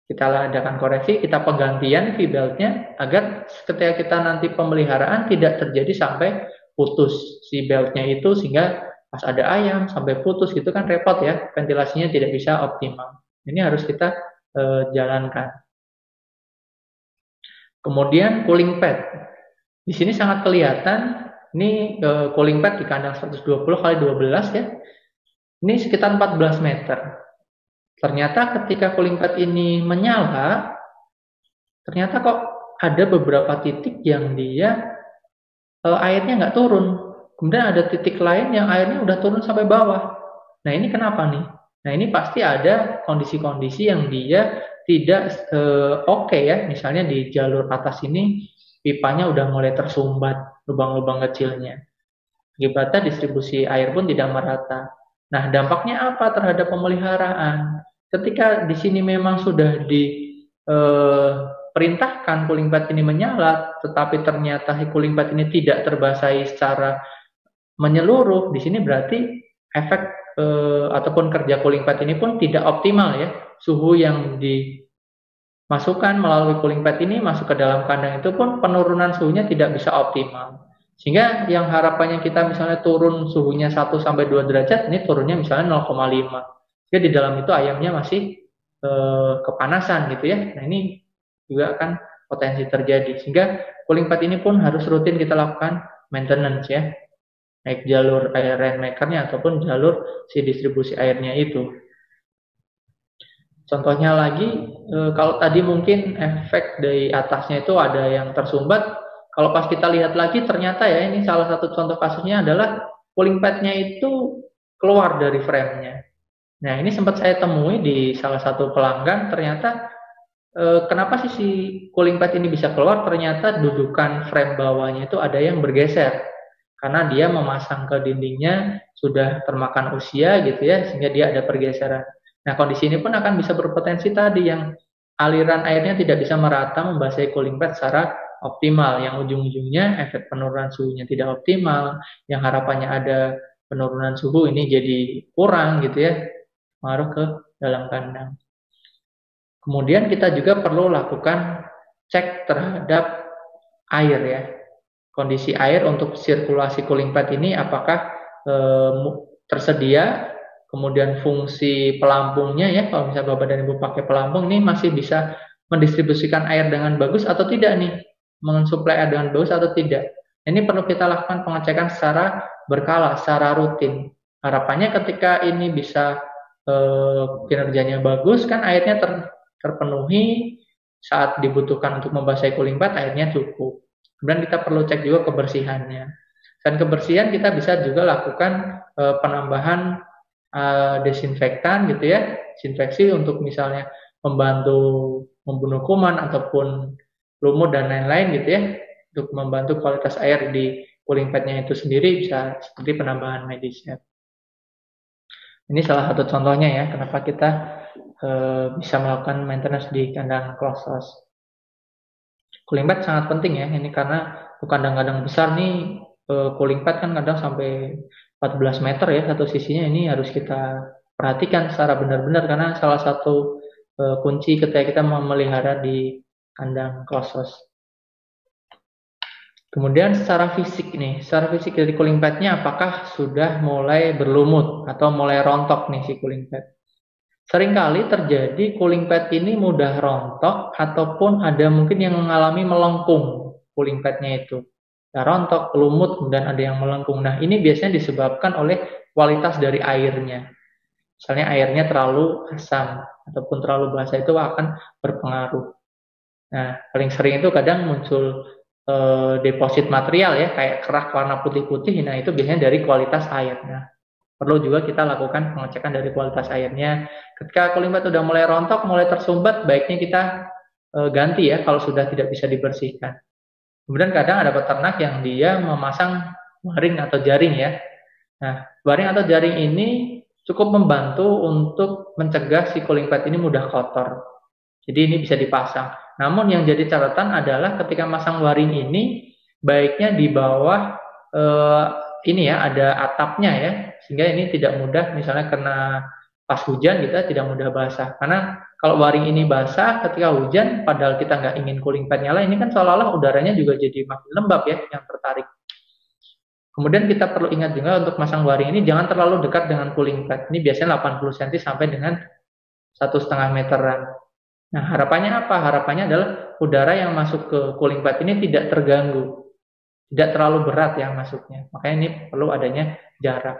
Kita adakan koreksi, kita penggantian V-beltnya agar ketika kita nanti pemeliharaan tidak terjadi sampai putus si beltnya itu, sehingga pas ada ayam sampai putus gitu kan repot ya, ventilasinya tidak bisa optimal. Ini harus kita jalankan. Kemudian cooling pad. Di sini sangat kelihatan, ini cooling pad di kandang 120 kali 12 ya. Ini sekitar 14 meter. Ternyata ketika cooling pad ini menyala, ternyata kok ada beberapa titik yang dia airnya nggak turun. Kemudian ada titik lain yang airnya udah turun sampai bawah. Nah, ini kenapa nih? Nah, ini pasti ada kondisi-kondisi yang dia tidak oke ya. Misalnya di jalur atas ini pipanya udah mulai tersumbat lubang-lubang kecilnya. Akibatnya distribusi air pun tidak merata. Nah, dampaknya apa terhadap pemeliharaan? Ketika di sini memang sudah diperintahkan cooling pad ini menyala, tetapi ternyata cooling pad ini tidak terbasahi secara menyeluruh, di sini berarti efek ataupun kerja cooling pad ini pun tidak optimal ya. Suhu yang dimasukkan melalui cooling pad ini masuk ke dalam kandang itu pun penurunan suhunya tidak bisa optimal. Sehingga yang harapannya kita misalnya turun suhunya 1 sampai 2 derajat, ini turunnya misalnya 0,5. Jadi di dalam itu ayamnya masih kepanasan gitu ya. Nah, ini juga akan potensi terjadi. Sehingga cooling pad ini pun harus rutin kita lakukan maintenance ya. Baik jalur air rainmakernya ataupun jalur si distribusi airnya itu. Contohnya lagi, kalau tadi mungkin efek dari atasnya itu ada yang tersumbat. Kalau pas kita lihat lagi ternyata ya ini salah satu contoh kasusnya adalah cooling pad-nya itu keluar dari frame-nya. Nah, ini sempat saya temui di salah satu pelanggan, ternyata kenapa sih si cooling pad ini bisa keluar? Ternyata dudukan frame bawahnya itu ada yang bergeser. Karena dia memasang ke dindingnya sudah termakan usia gitu ya, sehingga dia ada pergeseran. Nah, kondisi ini pun akan bisa berpotensi tadi yang aliran airnya tidak bisa merata membasahi cooling pad secara optimal, yang ujung-ujungnya efek penurunan suhunya tidak optimal, yang harapannya ada penurunan suhu ini jadi kurang gitu ya, pengaruh ke dalam kandang. Kemudian kita juga perlu lakukan cek terhadap air ya, kondisi air untuk sirkulasi cooling pad ini apakah tersedia, kemudian fungsi pelampungnya ya, kalau misalnya Bapak dan Ibu pakai pelampung ini masih bisa mendistribusikan air dengan bagus atau tidak nih, mensuplai air dengan bagus atau tidak. Ini perlu kita lakukan pengecekan secara berkala, secara rutin. Harapannya ketika ini bisa kinerjanya bagus, kan airnya terpenuhi saat dibutuhkan untuk membasahi cooling pad, airnya cukup. Kemudian kita perlu cek juga kebersihannya. Dan kebersihan kita bisa juga lakukan penambahan desinfektan gitu ya, desinfeksi untuk misalnya membantu membunuh kuman ataupun lumut dan lain-lain gitu ya, untuk membantu kualitas air di cooling pad-nya itu sendiri, bisa seperti penambahan medis ya. Ini salah satu contohnya ya, kenapa kita bisa melakukan maintenance di kandang closed house. Cooling pad sangat penting ya, ini karena kandang-kandang besar nih, cooling pad kan kadang sampai 14 meter ya satu sisinya, ini harus kita perhatikan secara benar-benar karena salah satu kunci ketika kita memelihara di kandang closed house. Kemudian secara fisik nih, secara fisik dari cooling pad-nya apakah sudah mulai berlumut atau mulai rontok nih si cooling pad. Seringkali terjadi cooling pad ini mudah rontok ataupun ada mungkin yang mengalami melengkung cooling pad-nya itu. Ya, rontok, lumut, kemudian ada yang melengkung. Nah, ini biasanya disebabkan oleh kualitas dari airnya. Misalnya airnya terlalu asam ataupun terlalu basa, itu akan berpengaruh. Nah, paling sering itu kadang muncul deposit material ya, kayak kerak warna putih-putih, nah itu biasanya dari kualitas air. Nah, perlu juga kita lakukan pengecekan dari kualitas airnya. Ketika cooling pad udah mulai rontok, mulai tersumbat, baiknya kita ganti ya kalau sudah tidak bisa dibersihkan. Kemudian kadang ada peternak yang dia memasang waring atau jaring ya. Nah, waring atau jaring ini cukup membantu untuk mencegah si cooling pad ini mudah kotor. Jadi ini bisa dipasang. Namun yang jadi catatan adalah ketika masang waring ini, baiknya di bawah ini ya ada atapnya ya, sehingga ini tidak mudah misalnya kena pas hujan kita tidak mudah basah. Karena kalau waring ini basah ketika hujan, padahal kita nggak ingin cooling pad nyala, ini kan seolah-olah udaranya juga jadi makin lembab ya, yang tertarik. Kemudian kita perlu ingat juga untuk masang waring ini jangan terlalu dekat dengan cooling pad. Ini biasanya 80 cm sampai dengan 1,5 meteran. Nah, harapannya apa? Harapannya adalah udara yang masuk ke cooling pad ini tidak terganggu, tidak terlalu berat yang masuknya. Makanya ini perlu adanya jarak.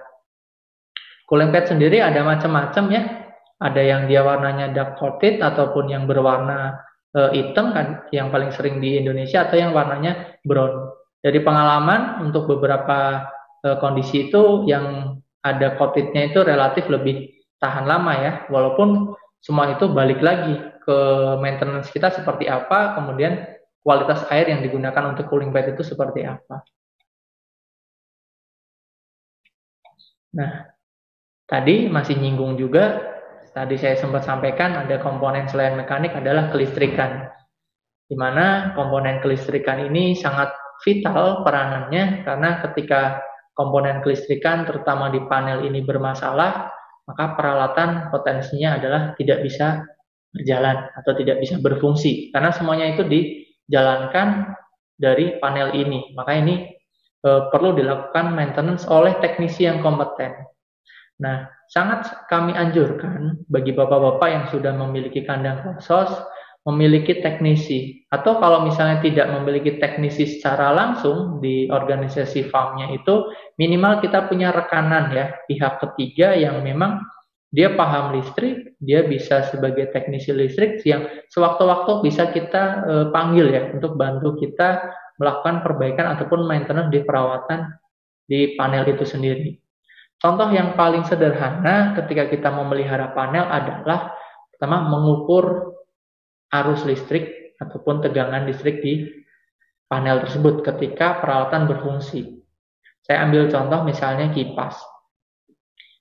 Cooling pad sendiri ada macam-macam ya. Ada yang dia warnanya dark coated ataupun yang berwarna hitam kan, yang paling sering di Indonesia, atau yang warnanya brown. Dari pengalaman untuk beberapa kondisi itu yang ada coatednya itu relatif lebih tahan lama ya, walaupun semua itu balik lagi ke maintenance kita seperti apa, kemudian kualitas air yang digunakan untuk cooling pad itu seperti apa. Nah, tadi masih nyinggung juga, tadi saya sempat sampaikan ada komponen selain mekanik adalah kelistrikan, di mana komponen kelistrikan ini sangat vital peranannya, karena ketika komponen kelistrikan terutama di panel ini bermasalah, maka peralatan potensinya adalah tidak bisa berjalan atau tidak bisa berfungsi, karena semuanya itu dijalankan dari panel ini. Maka ini perlu dilakukan maintenance oleh teknisi yang kompeten. Nah, sangat kami anjurkan bagi bapak-bapak yang sudah memiliki kandang krosos, memiliki teknisi, atau kalau misalnya tidak memiliki teknisi secara langsung di organisasi farmnya itu, minimal kita punya rekanan ya, pihak ketiga yang memang dia paham listrik, dia bisa sebagai teknisi listrik yang sewaktu-waktu bisa kita panggil ya, untuk bantu kita melakukan perbaikan ataupun maintenance di perawatan di panel itu sendiri. Contoh yang paling sederhana ketika kita memelihara panel adalah pertama mengukur arus listrik ataupun tegangan listrik di panel tersebut ketika peralatan berfungsi. Saya ambil contoh misalnya kipas.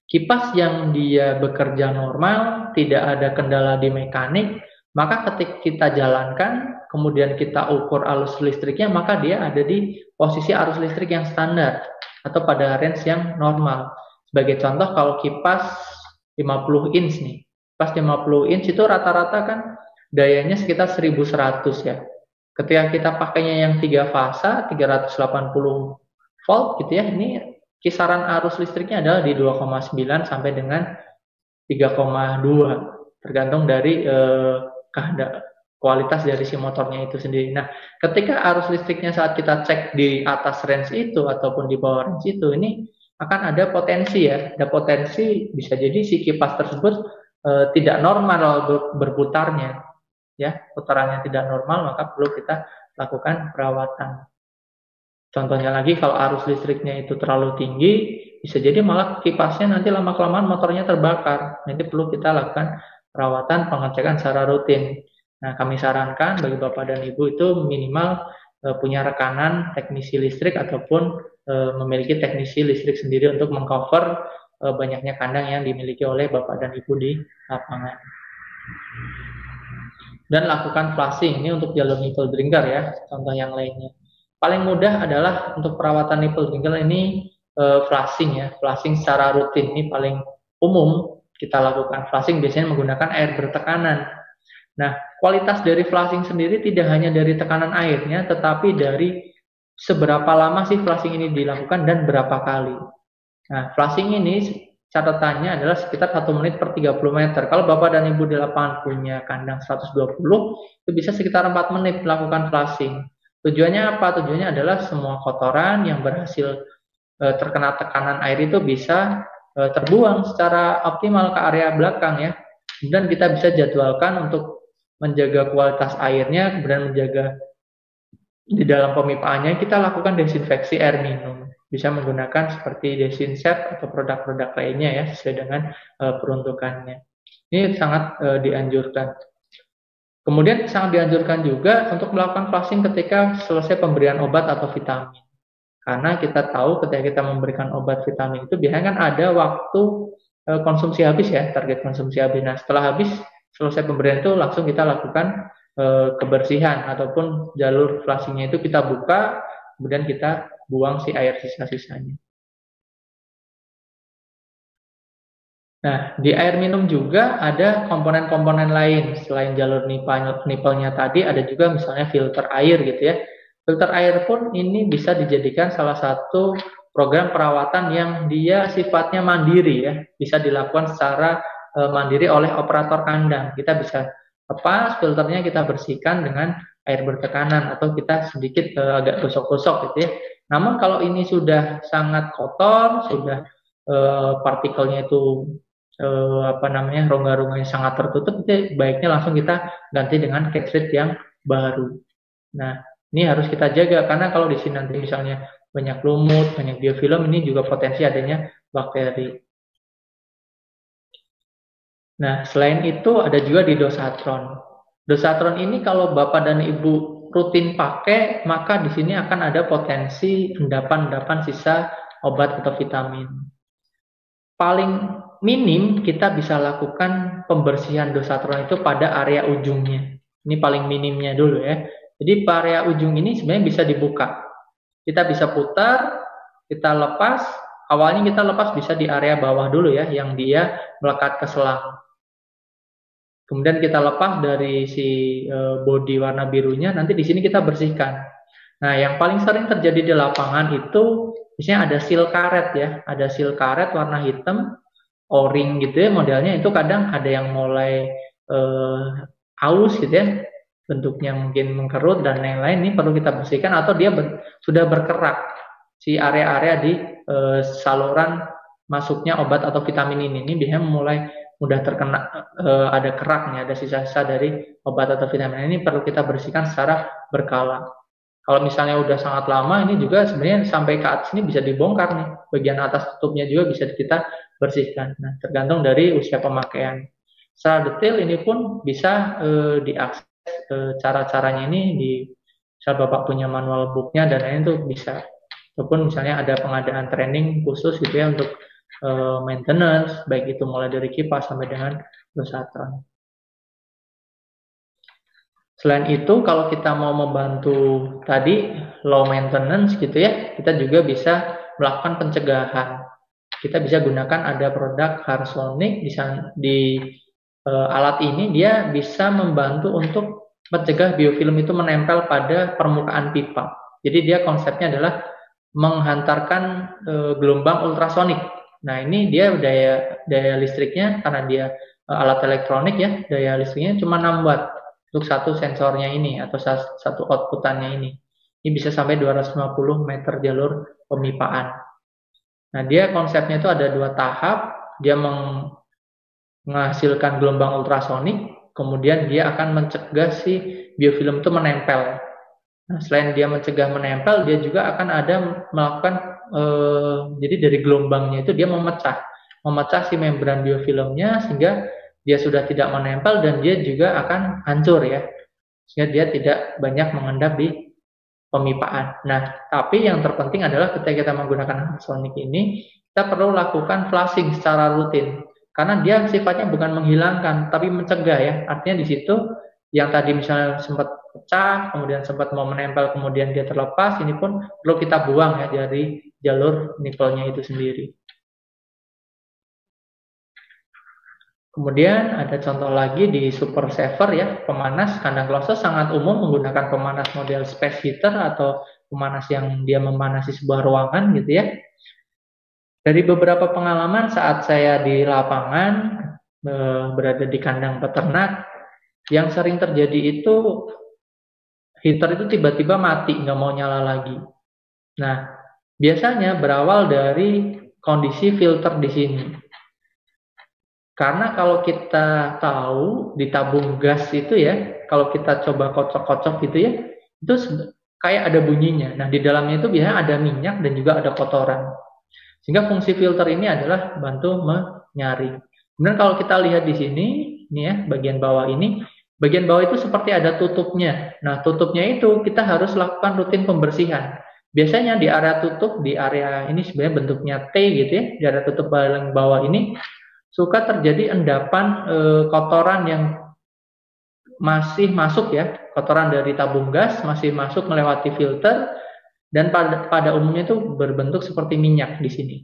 Kipas yang dia bekerja normal, tidak ada kendala di mekanik, maka ketika kita jalankan, kemudian kita ukur arus listriknya, maka dia ada di posisi arus listrik yang standar atau pada range yang normal. Sebagai contoh, kalau kipas 50 inch nih, kipas 50 inch itu rata-rata kan dayanya sekitar 1100 ya. Ketika kita pakainya yang 3 fasa, 380 volt gitu ya, ini kisaran arus listriknya adalah di 2,9 sampai dengan 3,2, tergantung dari kualitas dari si motornya itu sendiri. Nah, ketika arus listriknya saat kita cek di atas range itu ataupun di bawah range itu, ini akan ada potensi ya, ada potensi bisa jadi si kipas tersebut tidak normal berputarnya, ya, putarannya tidak normal, maka perlu kita lakukan perawatan. Contohnya lagi, kalau arus listriknya itu terlalu tinggi, bisa jadi malah kipasnya nanti lama-kelamaan motornya terbakar. Nanti perlu kita lakukan perawatan, pengecekan secara rutin. Nah, kami sarankan bagi Bapak dan Ibu itu minimal punya rekanan teknisi listrik ataupun memiliki teknisi listrik sendiri untuk mengcover banyaknya kandang yang dimiliki oleh Bapak dan Ibu di lapangan. Dan lakukan flushing, ini untuk jalur nipple drinker ya, contoh yang lainnya. Paling mudah adalah untuk perawatan nipple drinker ini flushing ya, flushing secara rutin, ini paling umum kita lakukan. Flushing biasanya menggunakan air bertekanan. Nah, kualitas dari flushing sendiri tidak hanya dari tekanan airnya, tetapi dari seberapa lama sih flushing ini dilakukan dan berapa kali. Nah, flushing ini catatannya adalah sekitar 1 menit per 30 meter. Kalau Bapak dan Ibu di lapangan punya kandang 120, itu bisa sekitar 4 menit melakukan flushing. Tujuannya apa? Tujuannya adalah semua kotoran yang berhasil terkena tekanan air itu bisa terbuang secara optimal ke area belakang ya. Kemudian kita bisa jadwalkan untuk menjaga kualitas airnya, kemudian menjaga di dalam pemipaannya kita lakukan desinfeksi air minum. Bisa menggunakan seperti desinset atau produk-produk lainnya ya, sesuai dengan peruntukannya. Ini sangat dianjurkan. Kemudian sangat dianjurkan juga untuk melakukan flushing ketika selesai pemberian obat atau vitamin. Karena kita tahu ketika kita memberikan obat vitamin itu biasanya kan ada waktu konsumsi habis ya, target konsumsi habis. Nah, setelah habis selesai pemberian itu langsung kita lakukan kebersihan ataupun jalur flushingnya itu kita buka, kemudian kita buang si air sisa-sisanya. Nah, di air minum juga ada komponen-komponen lain. Selain jalur nipelnya tadi, ada juga misalnya filter air gitu ya. Filter air pun ini bisa dijadikan salah satu program perawatan yang dia sifatnya mandiri ya. Bisa dilakukan secara mandiri oleh operator kandang. Kita bisa lepas filternya, kita bersihkan dengan air bertekanan atau kita sedikit agak gosok-gosok gitu ya. Namun kalau ini sudah sangat kotor, sudah partikelnya itu rongga-rongga yang sangat tertutup, itu baiknya langsung kita ganti dengan cartridge yang baru. Nah, ini harus kita jaga karena kalau di sini nanti misalnya banyak lumut, banyak biofilm, ini juga potensi adanya bakteri. Nah, selain itu ada juga di dosatron. Dosatron ini kalau Bapak dan Ibu rutin pakai, maka di sini akan ada potensi endapan-endapan sisa obat atau vitamin. Paling minim kita bisa lakukan pembersihan dosatron itu pada area ujungnya. Ini paling minimnya dulu ya. Jadi area ujung ini sebenarnya bisa dibuka. Kita bisa putar, kita lepas. Awalnya kita lepas bisa di area bawah dulu ya, yang dia melekat ke selang. Kemudian kita lepas dari si bodi warna birunya, nanti di sini kita bersihkan. Nah, yang paling sering terjadi di lapangan itu biasanya ada seal karet ya, ada seal karet warna hitam, O-ring gitu ya modelnya, itu kadang ada yang mulai aus gitu ya, bentuknya mungkin mengkerut dan lain-lain, ini perlu kita bersihkan atau dia sudah berkerak si area-area di saluran masuknya obat atau vitamin ini biasanya mulai mudah terkena ada keraknya, ada sisa-sisa dari obat atau vitamin ini perlu kita bersihkan secara berkala. Kalau misalnya udah sangat lama, ini juga sebenarnya sampai ke atas ini bisa dibongkar nih. Bagian atas tutupnya juga bisa kita bersihkan. Nah, tergantung dari usia pemakaian. Secara detail ini pun bisa diakses cara-caranya ini di saat Bapak punya manual booknya dan lain itu bisa. Ataupun misalnya ada pengadaan training khusus gitu ya untuk maintenance, baik itu mulai dari kipas sampai dengan dosatron. Selain itu, kalau kita mau membantu tadi low maintenance gitu ya, kita juga bisa melakukan pencegahan. Kita bisa gunakan ada produk Harsonic di alat ini, dia bisa membantu untuk mencegah biofilm itu menempel pada permukaan pipa. Jadi dia konsepnya adalah menghantarkan gelombang ultrasonik. Nah, ini dia daya listriknya karena dia alat elektronik ya, daya listriknya cuma 6 watt. Untuk satu sensornya ini atau satu outputannya ini. Ini bisa sampai 250 meter jalur pemipaan. Nah, dia konsepnya itu ada 2 tahap. Dia menghasilkan gelombang ultrasonik, kemudian dia akan mencegah si biofilm itu menempel. Nah, selain dia mencegah menempel, dia juga akan ada melakukan jadi dari gelombangnya itu dia memecah si membran biofilmnya sehingga dia sudah tidak menempel dan dia juga akan hancur ya, sehingga dia tidak banyak mengendap di pemipaan. Nah, tapi yang terpenting adalah ketika kita menggunakan Harsonic ini, kita perlu lakukan flushing secara rutin, karena dia sifatnya bukan menghilangkan, tapi mencegah ya. Artinya di situ yang tadi misalnya sempat pecah, kemudian sempat mau menempel, kemudian dia terlepas, ini pun perlu kita buang ya dari jalur nipelnya itu sendiri. Kemudian ada contoh lagi di Super Saver ya, pemanas kandang closed sangat umum menggunakan pemanas model space heater atau pemanas yang dia memanasi sebuah ruangan gitu ya. Dari beberapa pengalaman saat saya di lapangan berada di kandang peternak, yang sering terjadi itu heater itu tiba-tiba mati, nggak mau nyala lagi. Nah, biasanya berawal dari kondisi filter di sini. Karena kalau kita tahu di tabung gas itu ya, kalau kita coba kocok-kocok gitu ya, itu kayak ada bunyinya. Nah, di dalamnya itu biasanya ada minyak dan juga ada kotoran. Sehingga fungsi filter ini adalah bantu menyaring. Kemudian kalau kita lihat di sini, ini ya, bagian bawah itu seperti ada tutupnya. Nah, tutupnya itu kita harus lakukan rutin pembersihan. Biasanya di area tutup, di area ini sebenarnya bentuknya T gitu ya, di area tutup paling bawah ini suka terjadi endapan kotoran yang masih masuk ya, kotoran dari tabung gas masih masuk melewati filter dan pada umumnya itu berbentuk seperti minyak di sini.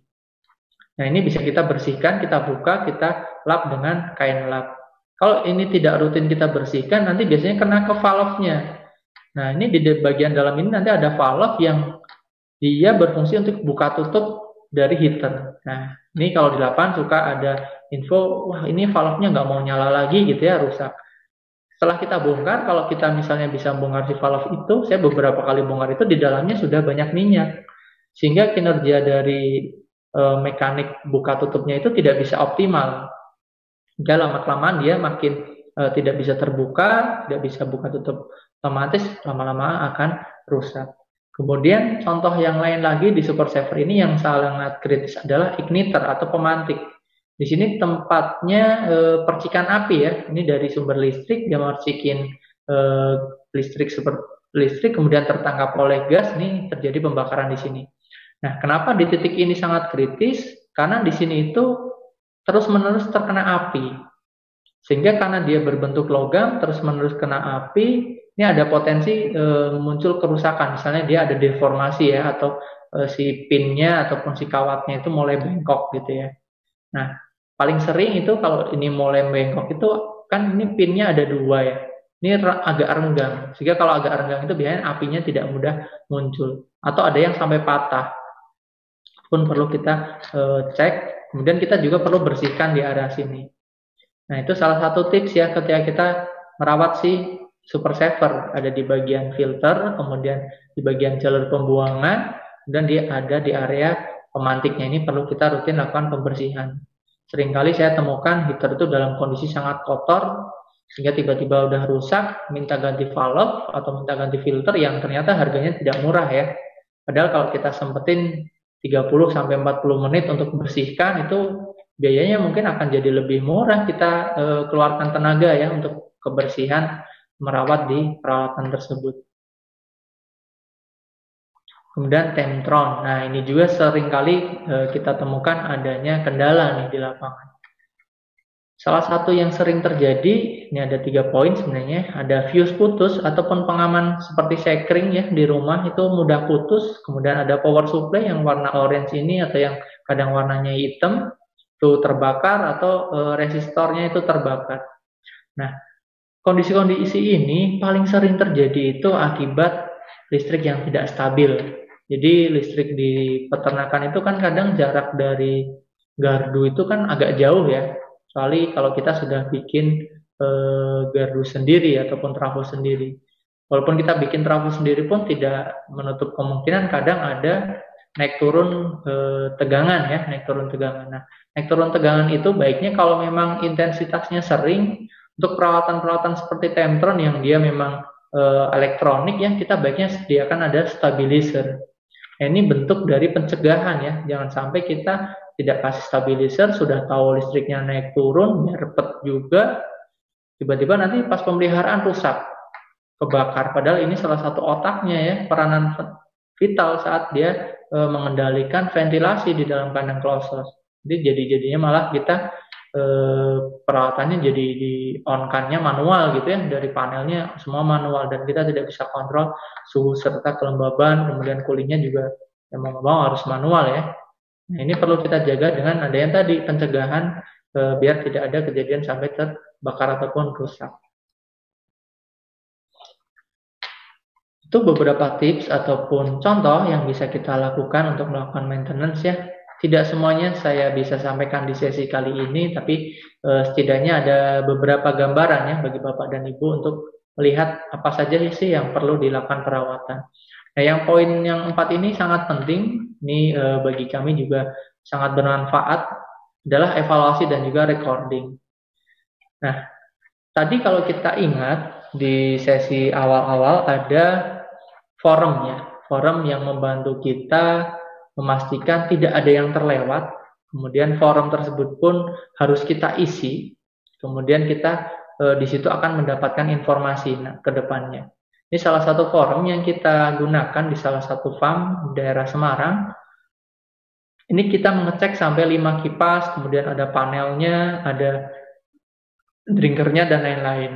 Nah, ini bisa kita bersihkan, kita buka, kita lap dengan kain lap. Kalau ini tidak rutin kita bersihkan, nanti biasanya kena ke valve-nya. Nah, ini di bagian dalam ini nanti ada valve yang dia berfungsi untuk buka tutup dari heater. Nah, ini kalau di lapangan suka ada info, wah ini valve-nya nggak mau nyala lagi gitu ya, rusak. Setelah kita bongkar, kalau kita misalnya bisa bongkar si valve itu, saya beberapa kali bongkar itu di dalamnya sudah banyak minyak. Sehingga kinerja dari mekanik buka tutupnya itu tidak bisa optimal. Jika lama-kelamaan dia makin tidak bisa terbuka, tidak bisa buka tutup, otomatis lama-lama akan rusak. Kemudian contoh yang lain lagi di Super Saver ini yang sangat kritis adalah igniter atau pemantik. Di sini tempatnya percikan api ya. Ini dari sumber listrik, dia mercikin listrik, kemudian tertangkap oleh gas, ini terjadi pembakaran di sini. Nah, kenapa di titik ini sangat kritis? Karena di sini itu terus-menerus terkena api. Sehingga karena dia berbentuk logam, terus-menerus kena api, ini ada potensi muncul kerusakan. Misalnya dia ada deformasi ya, atau si pinnya ataupun si kawatnya itu mulai bengkok gitu ya. Nah, paling sering itu kalau ini mulai bengkok itu kan ini pinnya ada dua ya. Ini agak renggang. Sehingga kalau agak renggang itu biasanya apinya tidak mudah muncul. Atau ada yang sampai patah. Pun perlu kita cek. Kemudian kita juga perlu bersihkan di area sini. Nah, itu salah satu tips ya ketika kita merawat si Super Saver. Ada di bagian filter, kemudian di bagian jalur pembuangan, dan dia ada di area pemantiknya. Ini perlu kita rutin lakukan pembersihan. Seringkali saya temukan heater itu dalam kondisi sangat kotor, sehingga tiba-tiba udah rusak, minta ganti valve atau minta ganti filter yang ternyata harganya tidak murah ya. Padahal kalau kita sempetin 30-40 menit untuk membersihkan, itu biayanya mungkin akan jadi lebih murah kita keluarkan tenaga ya untuk kebersihan merawat di peralatan tersebut. Kemudian Temtron. Nah, ini juga seringkali kita temukan adanya kendala nih di lapangan. Salah satu yang sering terjadi, ini ada 3 poin sebenarnya, ada fuse putus ataupun pengaman seperti sekring ya di rumah itu mudah putus. Kemudian ada power supply yang warna orange ini atau yang kadang warnanya hitam itu terbakar atau resistornya itu terbakar. Nah, kondisi-kondisi ini paling sering terjadi itu akibat listrik yang tidak stabil. Jadi listrik di peternakan itu kan kadang jarak dari gardu itu kan agak jauh ya. Kecuali kalau kita sudah bikin gardu sendiri ataupun trafo sendiri. Walaupun kita bikin trafo sendiri pun tidak menutup kemungkinan kadang ada naik turun tegangan ya, naik turun tegangan. Nah, naik turun tegangan itu baiknya kalau memang intensitasnya sering. Untuk peralatan-peralatan seperti Temtron yang dia memang elektronik ya, kita baiknya sediakan ada stabilizer. Nah, ini bentuk dari pencegahan ya, jangan sampai kita tidak kasih stabilizer, sudah tahu listriknya naik turun, nyerpet juga, tiba-tiba nanti pas pemeliharaan rusak, kebakar. Padahal ini salah satu otaknya ya, peranan vital saat dia mengendalikan ventilasi di dalam kandang closed. Jadi jadinya malah kita peralatannya jadi di on-kan-nya manual gitu ya, dari panelnya semua manual dan kita tidak bisa kontrol suhu serta kelembaban, kemudian coolingnya juga mau harus manual ya. Nah, ini perlu kita jaga dengan ada yang tadi pencegahan biar tidak ada kejadian sampai terbakar ataupun rusak. Itu beberapa tips ataupun contoh yang bisa kita lakukan untuk melakukan maintenance ya. Tidak semuanya saya bisa sampaikan di sesi kali ini, tapi setidaknya ada beberapa gambaran ya bagi Bapak dan Ibu untuk melihat apa saja sih yang perlu dilakukan perawatan. Nah, yang poin yang 4 ini sangat penting, ini bagi kami juga sangat bermanfaat, adalah evaluasi dan juga recording. Nah, tadi kalau kita ingat di sesi awal-awal ada forum ya, forum yang membantu kita memastikan tidak ada yang terlewat. Kemudian forum tersebut pun harus kita isi. Kemudian kita di situ akan mendapatkan informasi ke depannya. Ini salah satu forum yang kita gunakan di salah satu farm di daerah Semarang. Ini kita mengecek sampai 5 kipas, kemudian ada panelnya, ada drinkernya dan lain-lain.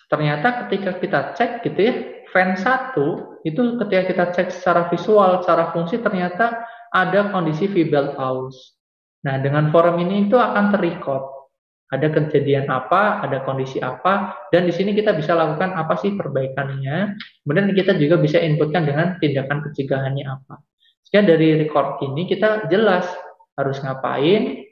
Ternyata ketika kita cek gitu ya, fan 1 itu ketika kita cek secara visual, secara fungsi ternyata ada kondisi V-belt aus. Nah, dengan forum ini itu akan terrecord. Ada kejadian apa, ada kondisi apa, dan di sini kita bisa lakukan apa sih perbaikannya. Kemudian kita juga bisa inputkan dengan tindakan pencegahannya apa. Sehingga dari record ini kita jelas harus ngapain.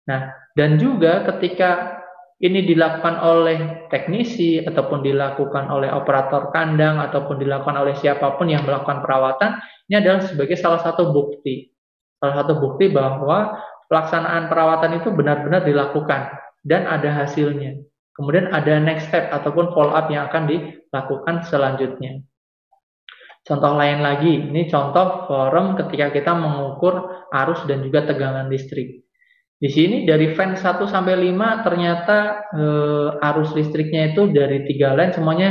Nah, dan juga ketika ini dilakukan oleh teknisi ataupun dilakukan oleh operator kandang ataupun dilakukan oleh siapapun yang melakukan perawatan, ini adalah sebagai salah satu bukti. Salah satu bukti bahwa pelaksanaan perawatan itu benar-benar dilakukan dan ada hasilnya. Kemudian ada next step ataupun follow up yang akan dilakukan selanjutnya. Contoh lain lagi, ini contoh forum ketika kita mengukur arus dan juga tegangan listrik. Di sini dari fan 1 sampai 5 ternyata arus listriknya itu dari 3 line semuanya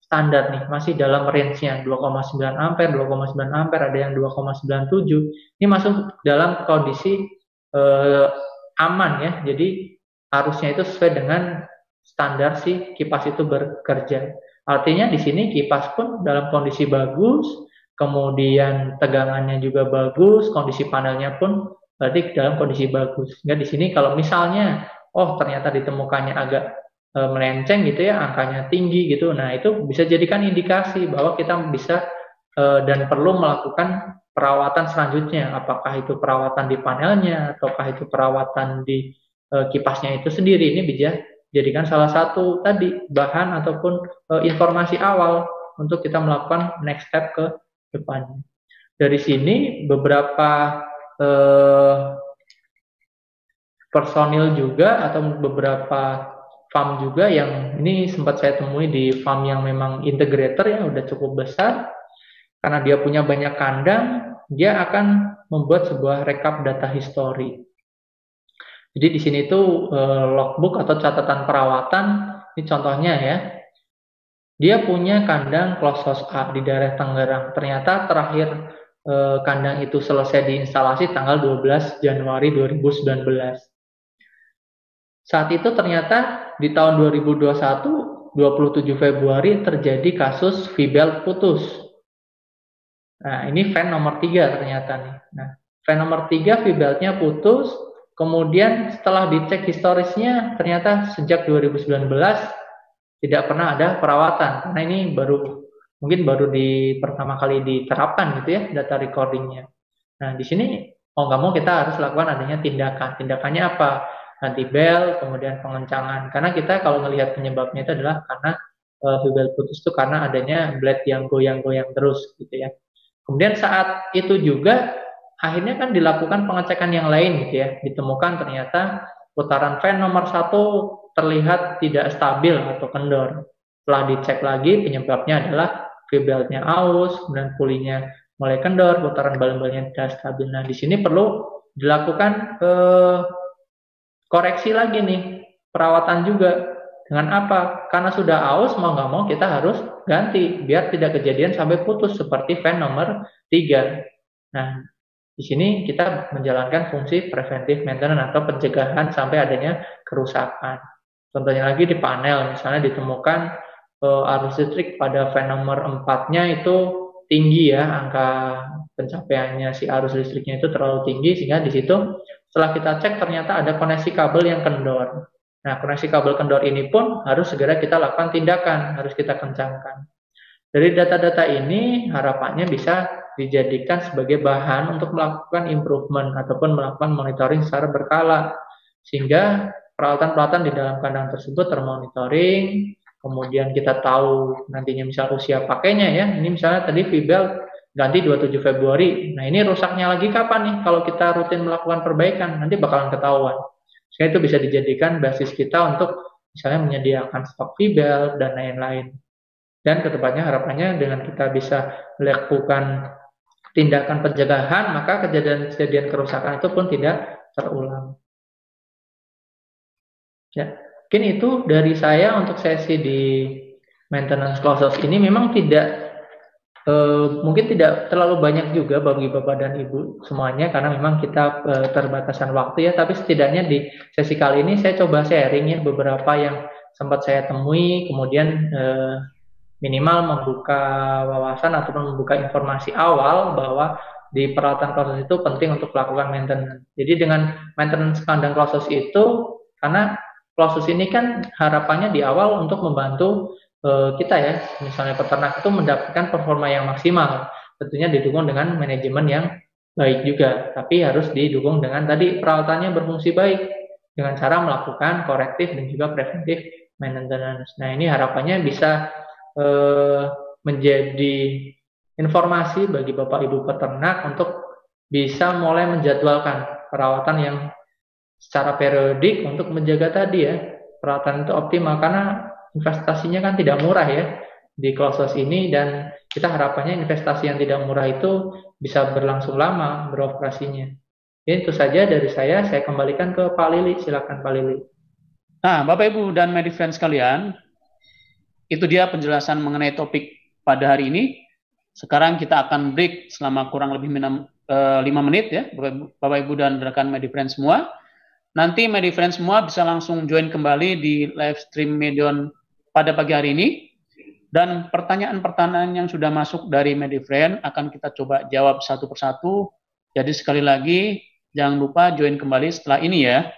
standar nih, masih dalam range-nya 2,9 ampere, 2,9 ampere, ada yang 2,97. Ini masuk dalam kondisi aman ya. Jadi arusnya itu sesuai dengan standar si kipas itu bekerja. Artinya di sini kipas pun dalam kondisi bagus, kemudian tegangannya juga bagus, kondisi panelnya pun berarti dalam kondisi bagus. Sehingga di sini kalau misalnya ternyata ditemukannya agak melenceng gitu ya, angkanya tinggi gitu. Nah, itu bisa jadikan indikasi bahwa kita bisa dan perlu melakukan perawatan selanjutnya, apakah itu perawatan di panelnya ataukah itu perawatan di kipasnya itu sendiri. Ini bisa jadikan salah satu tadi bahan ataupun informasi awal untuk kita melakukan next step ke depannya. Dari sini beberapa personil juga atau beberapa farm juga yang ini sempat saya temui di farm yang memang integrator ya udah cukup besar, karena dia punya banyak kandang, dia akan membuat sebuah rekap data history. Jadi di sini tuh logbook atau catatan perawatan, ini contohnya ya. Dia punya kandang close house A di daerah Tangerang. Ternyata terakhir kandang itu selesai diinstalasi tanggal 12 Januari 2019. Saat itu ternyata di tahun 2021, 27 Februari terjadi kasus V-belt putus. Nah, ini fan nomor 3 ternyata nih. Nah, fan nomor 3 V-beltnya putus, kemudian setelah dicek historisnya, ternyata sejak 2019 tidak pernah ada perawatan. Karena ini mungkin baru pertama kali diterapkan gitu ya, data recordingnya. Nah, di sini mau nggak mau kita harus lakukan adanya tindakan. Tindakannya apa? Ganti bel, kemudian pengencangan. Karena kita kalau melihat penyebabnya itu adalah karena V-belt putus itu karena adanya blade yang goyang-goyang terus gitu ya. Kemudian saat itu juga akhirnya kan dilakukan pengecekan yang lain gitu ya. Ditemukan ternyata putaran fan nomor 1 terlihat tidak stabil atau kendor. Setelah dicek lagi penyebabnya adalah V-beltnya aus, kemudian pulinya mulai kendor, putaran bal-balnya tidak stabil. Nah, di sini perlu dilakukan koreksi lagi nih, perawatan juga. Dengan apa? Karena sudah aus, mau nggak mau kita harus ganti, biar tidak kejadian sampai putus seperti fan nomor 3. Nah, di sini kita menjalankan fungsi preventive maintenance atau pencegahan sampai adanya kerusakan. Contohnya lagi di panel, misalnya ditemukan arus listrik pada fan nomor 4-nya itu tinggi ya, angka pencapaiannya si arus listriknya itu terlalu tinggi, sehingga di situ setelah kita cek ternyata ada koneksi kabel yang kendor. Nah, koneksi kabel kendor ini pun harus segera kita lakukan tindakan, harus kita kencangkan. Dari data-data ini harapannya bisa dijadikan sebagai bahan untuk melakukan improvement ataupun melakukan monitoring secara berkala, sehingga peralatan-peralatan di dalam kandang tersebut termonitoring, kemudian kita tahu nantinya misal usia pakainya ya, ini misalnya tadi V-belt ganti 27 Februari, nah ini rusaknya lagi kapan nih kalau kita rutin melakukan perbaikan, nanti bakalan ketahuan. Sehingga itu bisa dijadikan basis kita untuk misalnya menyediakan stok V-belt dan lain-lain. Dan kedepannya harapannya dengan kita bisa melakukan tindakan pencegahan, maka kejadian-kejadian kerusakan itu pun tidak terulang. Ya, mungkin itu dari saya untuk sesi di maintenance closures ini. Memang mungkin tidak terlalu banyak juga bagi Bapak dan Ibu semuanya karena memang kita terbatasan waktu ya, tapi setidaknya di sesi kali ini saya coba sharing ya beberapa yang sempat saya temui, kemudian minimal membuka wawasan ataupun membuka informasi awal bahwa di peralatan closures itu penting untuk melakukan maintenance. Jadi dengan maintenance kandang closures itu, karena closures ini kan harapannya di awal untuk membantu kita ya, misalnya peternak itu mendapatkan performa yang maksimal, tentunya didukung dengan manajemen yang baik juga, tapi harus didukung dengan tadi peralatannya berfungsi baik dengan cara melakukan korektif dan juga preventif maintenance. Nah, ini harapannya bisa menjadi informasi bagi Bapak Ibu peternak untuk bisa mulai menjadwalkan perawatan yang secara periodik untuk menjaga tadi ya perawatan itu optimal, karena investasinya kan tidak murah ya di closures ini, dan kita harapannya investasi yang tidak murah itu bisa berlangsung lama beroperasinya. Jadi itu saja dari saya kembalikan ke Pak Lili, silakan Pak Lili. Nah, Bapak Ibu dan Medifriends sekalian, itu dia penjelasan mengenai topik pada hari ini. Sekarang kita akan break selama kurang lebih 5 menit ya, Bapak Ibu dan rekan Medifriends semua. Nanti Medifriends semua bisa langsung join kembali di live stream Medion pada pagi hari ini. Dan pertanyaan-pertanyaan yang sudah masuk dari Medifriends akan kita coba jawab satu persatu. Jadi sekali lagi, jangan lupa join kembali setelah ini ya.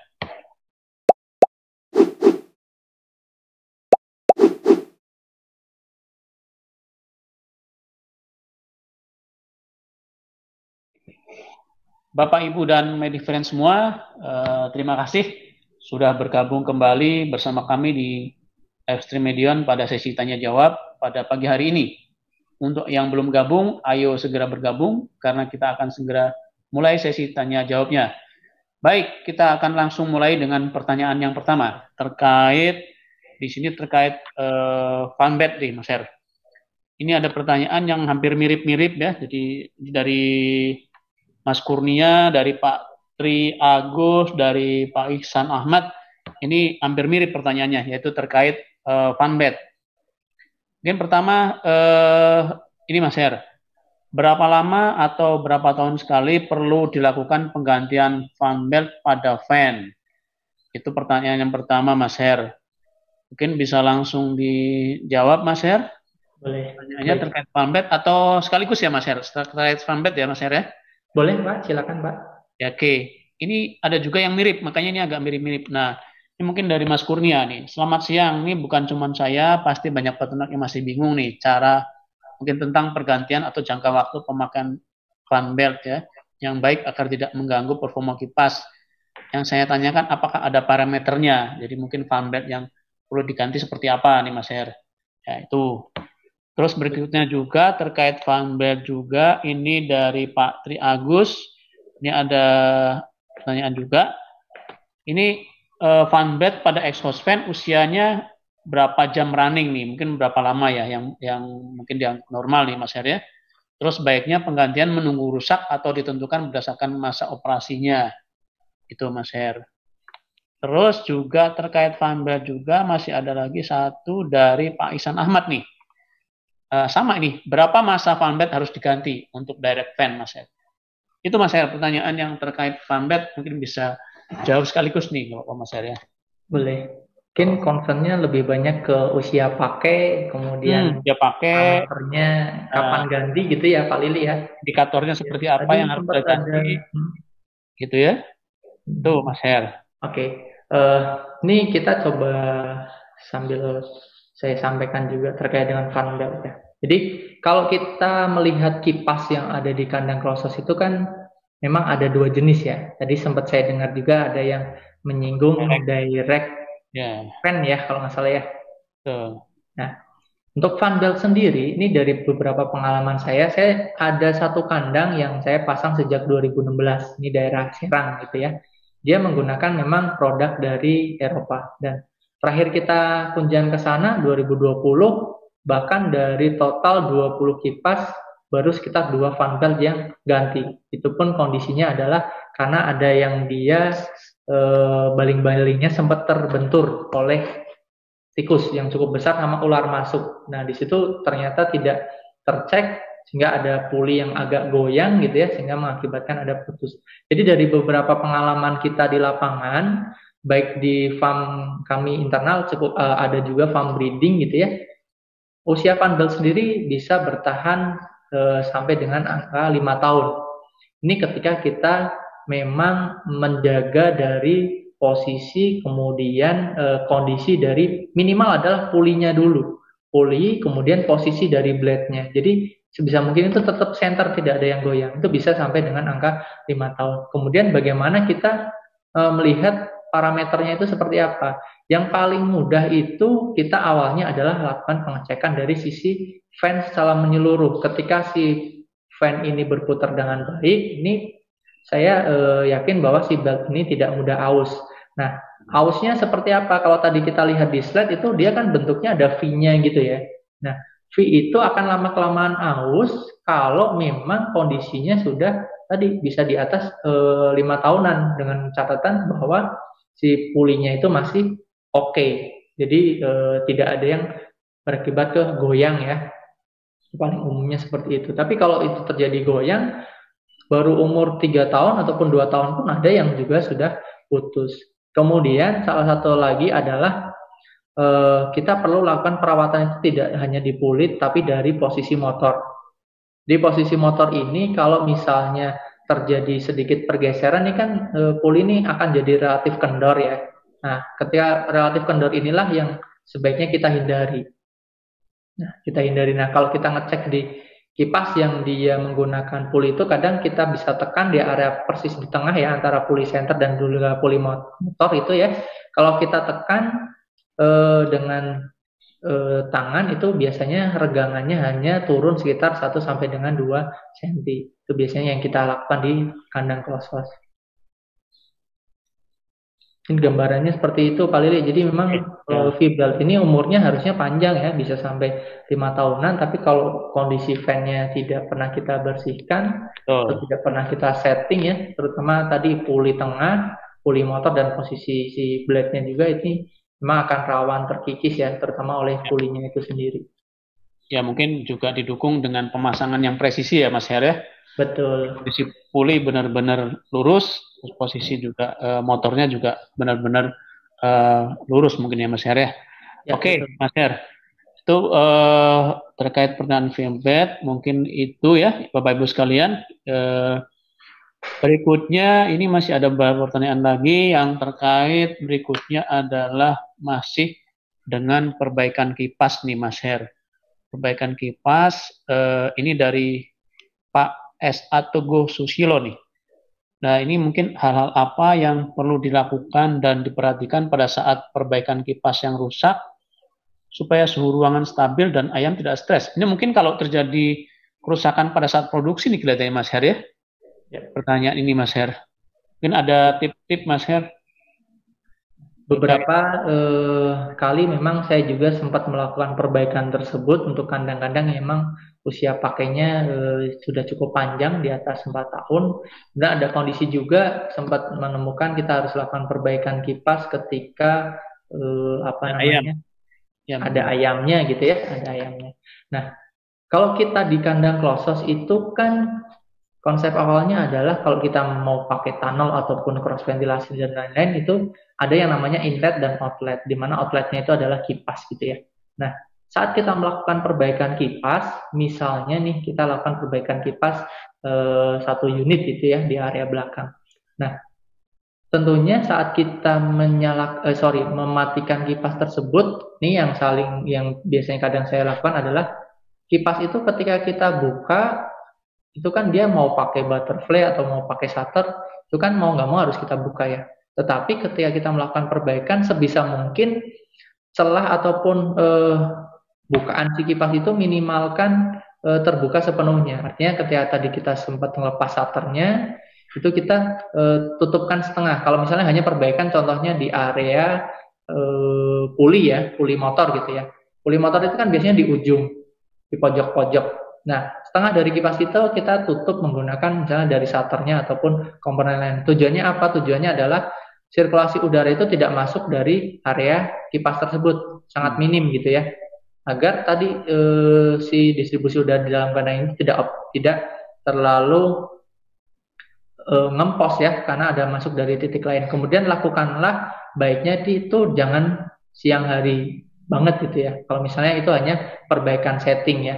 Bapak, Ibu, dan Medifriends semua, terima kasih sudah bergabung kembali bersama kami di live stream Medion pada sesi tanya jawab pada pagi hari ini. Untuk yang belum gabung, ayo segera bergabung karena kita akan segera mulai sesi tanya jawabnya. Baik, kita akan langsung mulai dengan pertanyaan yang pertama terkait Funbet nih, Mas Her. Ini ada pertanyaan yang hampir mirip-mirip ya. Jadi dari Mas Kurnia, dari Pak Tri Agus, dari Pak Ihsan Ahmad, ini hampir mirip pertanyaannya, yaitu terkait Funbet. Mungkin pertama, ini Mas Her, berapa lama atau berapa tahun sekali perlu dilakukan penggantian Funbelt pada fan? Itu pertanyaan yang pertama, Mas Her. Mungkin bisa langsung dijawab, Mas Her. Boleh. Pertanyaannya terkait Funbelt atau sekaligus ya, Mas Her? Terkait Funbelt ya, Mas Her ya? Boleh, Pak. Silakan, Pak. Ya, oke. Ini ada juga yang mirip, makanya ini agak mirip-mirip. Nah, ini mungkin dari Mas Kurnia nih. Selamat siang. Ini bukan cuma saya, pasti banyak peternak yang masih bingung nih cara mungkin tentang pergantian atau jangka waktu pemakaian Funbelt ya, yang baik agar tidak mengganggu performa kipas. Yang saya tanyakan apakah ada parameternya. Jadi mungkin Funbelt yang perlu diganti seperti apa nih Mas Her. Ya, itu. Terus berikutnya juga terkait Funbelt juga, ini dari Pak Tri Agus. Ini ada pertanyaan juga. Ini Funbelt pada exhaust fan usianya berapa jam running nih? Mungkin berapa lama ya yang mungkin yang normal nih Mas Her ya. Terus baiknya penggantian menunggu rusak atau ditentukan berdasarkan masa operasinya. Itu Mas Her. Terus juga terkait Funbelt juga masih ada lagi satu dari Pak Ihsan Ahmad nih. Sama ini, berapa masa Funbelt harus diganti untuk direct fan, Mas Her? Itu Mas Her, pertanyaan yang terkait Funbelt mungkin bisa jawab sekaligus nih, kalau Mas Her ya. Boleh. Mungkin concernnya lebih banyak ke usia pakai, kemudian ya pakai, parameternya kapan ganti gitu ya Pak Lili ya. Indikatornya seperti apa yang harus diganti, gitu ya. Tuh Mas Her. Oke. Ini kita coba sambil saya sampaikan juga terkait dengan Funbelt ya. Jadi kalau kita melihat kipas yang ada di kandang closures itu kan memang ada dua jenis ya. Tadi sempat saya dengar juga ada yang menyinggung direct fan ya kalau nggak salah ya. Nah, untuk Funbelt sendiri ini dari beberapa pengalaman saya ada satu kandang yang saya pasang sejak 2016. Ini daerah Serang gitu ya. Dia menggunakan memang produk dari Eropa, dan terakhir kita kunjungan ke sana 2020 Bahkan dari total 20 kipas, baru sekitar 2 fan belt yang ganti. Itu pun kondisinya adalah karena ada yang dia baling-balingnya sempat terbentur oleh tikus yang cukup besar sama ular masuk. Nah, di situ ternyata tidak tercek sehingga ada puli yang agak goyang gitu ya, sehingga mengakibatkan ada putus. Jadi dari beberapa pengalaman kita di lapangan, baik di farm kami internal cukup ada juga farm breeding gitu ya. Usia fan belt sendiri bisa bertahan sampai dengan angka 5 tahun. Ini ketika kita memang menjaga dari posisi kemudian kondisi dari minimal adalah pulinya dulu. Puli kemudian posisi dari blade-nya. Jadi sebisa mungkin itu tetap center, tidak ada yang goyang. Itu bisa sampai dengan angka 5 tahun. Kemudian bagaimana kita melihat parameternya itu seperti apa? Yang paling mudah itu kita awalnya adalah lakukan pengecekan dari sisi fan secara menyeluruh. Ketika si fan ini berputar dengan baik, ini saya yakin bahwa si belt ini tidak mudah aus. Nah, ausnya seperti apa? Kalau tadi kita lihat di slide itu dia kan bentuknya ada V-nya gitu ya. Nah, V itu akan lama-kelamaan aus kalau memang kondisinya sudah tadi bisa di atas 5 tahunan dengan catatan bahwa si pulinya itu masih oke. Jadi tidak ada yang berakibat ke goyang ya. Paling umumnya seperti itu. Tapi kalau itu terjadi goyang, baru umur 3 tahun ataupun 2 tahun pun ada yang juga sudah putus. Kemudian salah satu lagi adalah kita perlu lakukan perawatan itu tidak hanya di pulit, tapi dari posisi motor. Di posisi motor ini kalau misalnya terjadi sedikit pergeseran, ini kan puli ini akan jadi relatif kendor ya. Nah, ketika relatif kendor inilah yang sebaiknya kita hindari. Nah, kalau kita ngecek di kipas yang dia menggunakan puli itu, kadang kita bisa tekan di area persis di tengah ya, antara puli center dan juga puli motor itu ya. Kalau kita tekan dengan tangan itu biasanya regangannya hanya turun sekitar 1 sampai dengan 2 cm. Itu biasanya yang kita lakukan di kandang close-house. Ini gambarannya seperti itu Pak Lili. Jadi memang V-belt ini umurnya harusnya panjang ya, bisa sampai 5 tahunan. Tapi kalau kondisi fan-nya tidak pernah kita bersihkan, atau tidak pernah kita setting ya, terutama tadi puli tengah, puli motor dan posisi si blade-nya juga, ini memang akan rawan terkikis ya, terutama oleh pulinya itu sendiri. Ya mungkin juga didukung dengan pemasangan yang presisi ya Mas Her ya. Betul. Posisi puli benar-benar lurus, posisi juga motornya juga benar-benar lurus mungkin ya Mas Her ya. Oke, Mas Her. Itu terkait pertanyaan V-belt, mungkin itu ya Bapak Ibu sekalian. Berikutnya ini masih ada beberapa pertanyaan lagi yang terkait berikutnya adalah masih dengan perbaikan kipas nih Mas Her. Perbaikan kipas ini dari Pak S.A. Teguh Susilo nih. Nah ini mungkin hal-hal apa yang perlu dilakukan dan diperhatikan pada saat perbaikan kipas yang rusak supaya suhu ruangan stabil dan ayam tidak stres. Ini mungkin kalau terjadi kerusakan pada saat produksi nih kelihatannya Mas Her ya. Pertanyaan ini Mas Her. Mungkin ada tip-tip Mas Her? Beberapa kali memang saya juga sempat melakukan perbaikan tersebut untuk kandang-kandang yang memang usia pakainya sudah cukup panjang, di atas 4 tahun. Dan ada kondisi juga sempat menemukan kita harus lakukan perbaikan kipas ketika ada ayamnya gitu ya, ada ayamnya. Nah, kalau kita di kandang close-house itu kan konsep awalnya adalah kalau kita mau pakai tunnel ataupun cross ventilasi dan lain-lain itu ada yang namanya inlet dan outlet, di mana outletnya itu adalah kipas gitu ya. Nah, saat kita melakukan perbaikan kipas, misalnya nih kita lakukan perbaikan kipas 1 unit gitu ya di area belakang. Nah, tentunya saat kita mematikan kipas tersebut, nih yang biasanya kadang saya lakukan adalah kipas itu ketika kita buka itu kan dia mau pakai butterfly atau mau pakai shutter, itu kan mau nggak mau harus kita buka ya. Tetapi ketika kita melakukan perbaikan, sebisa mungkin celah ataupun bukaan si kipas itu minimalkan terbuka sepenuhnya. Artinya ketika tadi kita sempat melepas shutternya, itu kita tutupkan setengah. Kalau misalnya hanya perbaikan contohnya di area puli motor gitu ya. Cooling motor itu kan biasanya di ujung, di pojok-pojok. Nah, setengah dari kipas itu kita tutup menggunakan misalnya dari shutternya ataupun komponen lain. Tujuannya apa? Tujuannya adalah sirkulasi udara itu tidak masuk dari area kipas tersebut, sangat minim gitu ya. Agar tadi si distribusi udara di dalam kandang ini tidak terlalu ngempos ya, karena ada masuk dari titik lain. Kemudian lakukanlah baiknya itu jangan siang hari banget gitu ya. Kalau misalnya itu hanya perbaikan setting ya.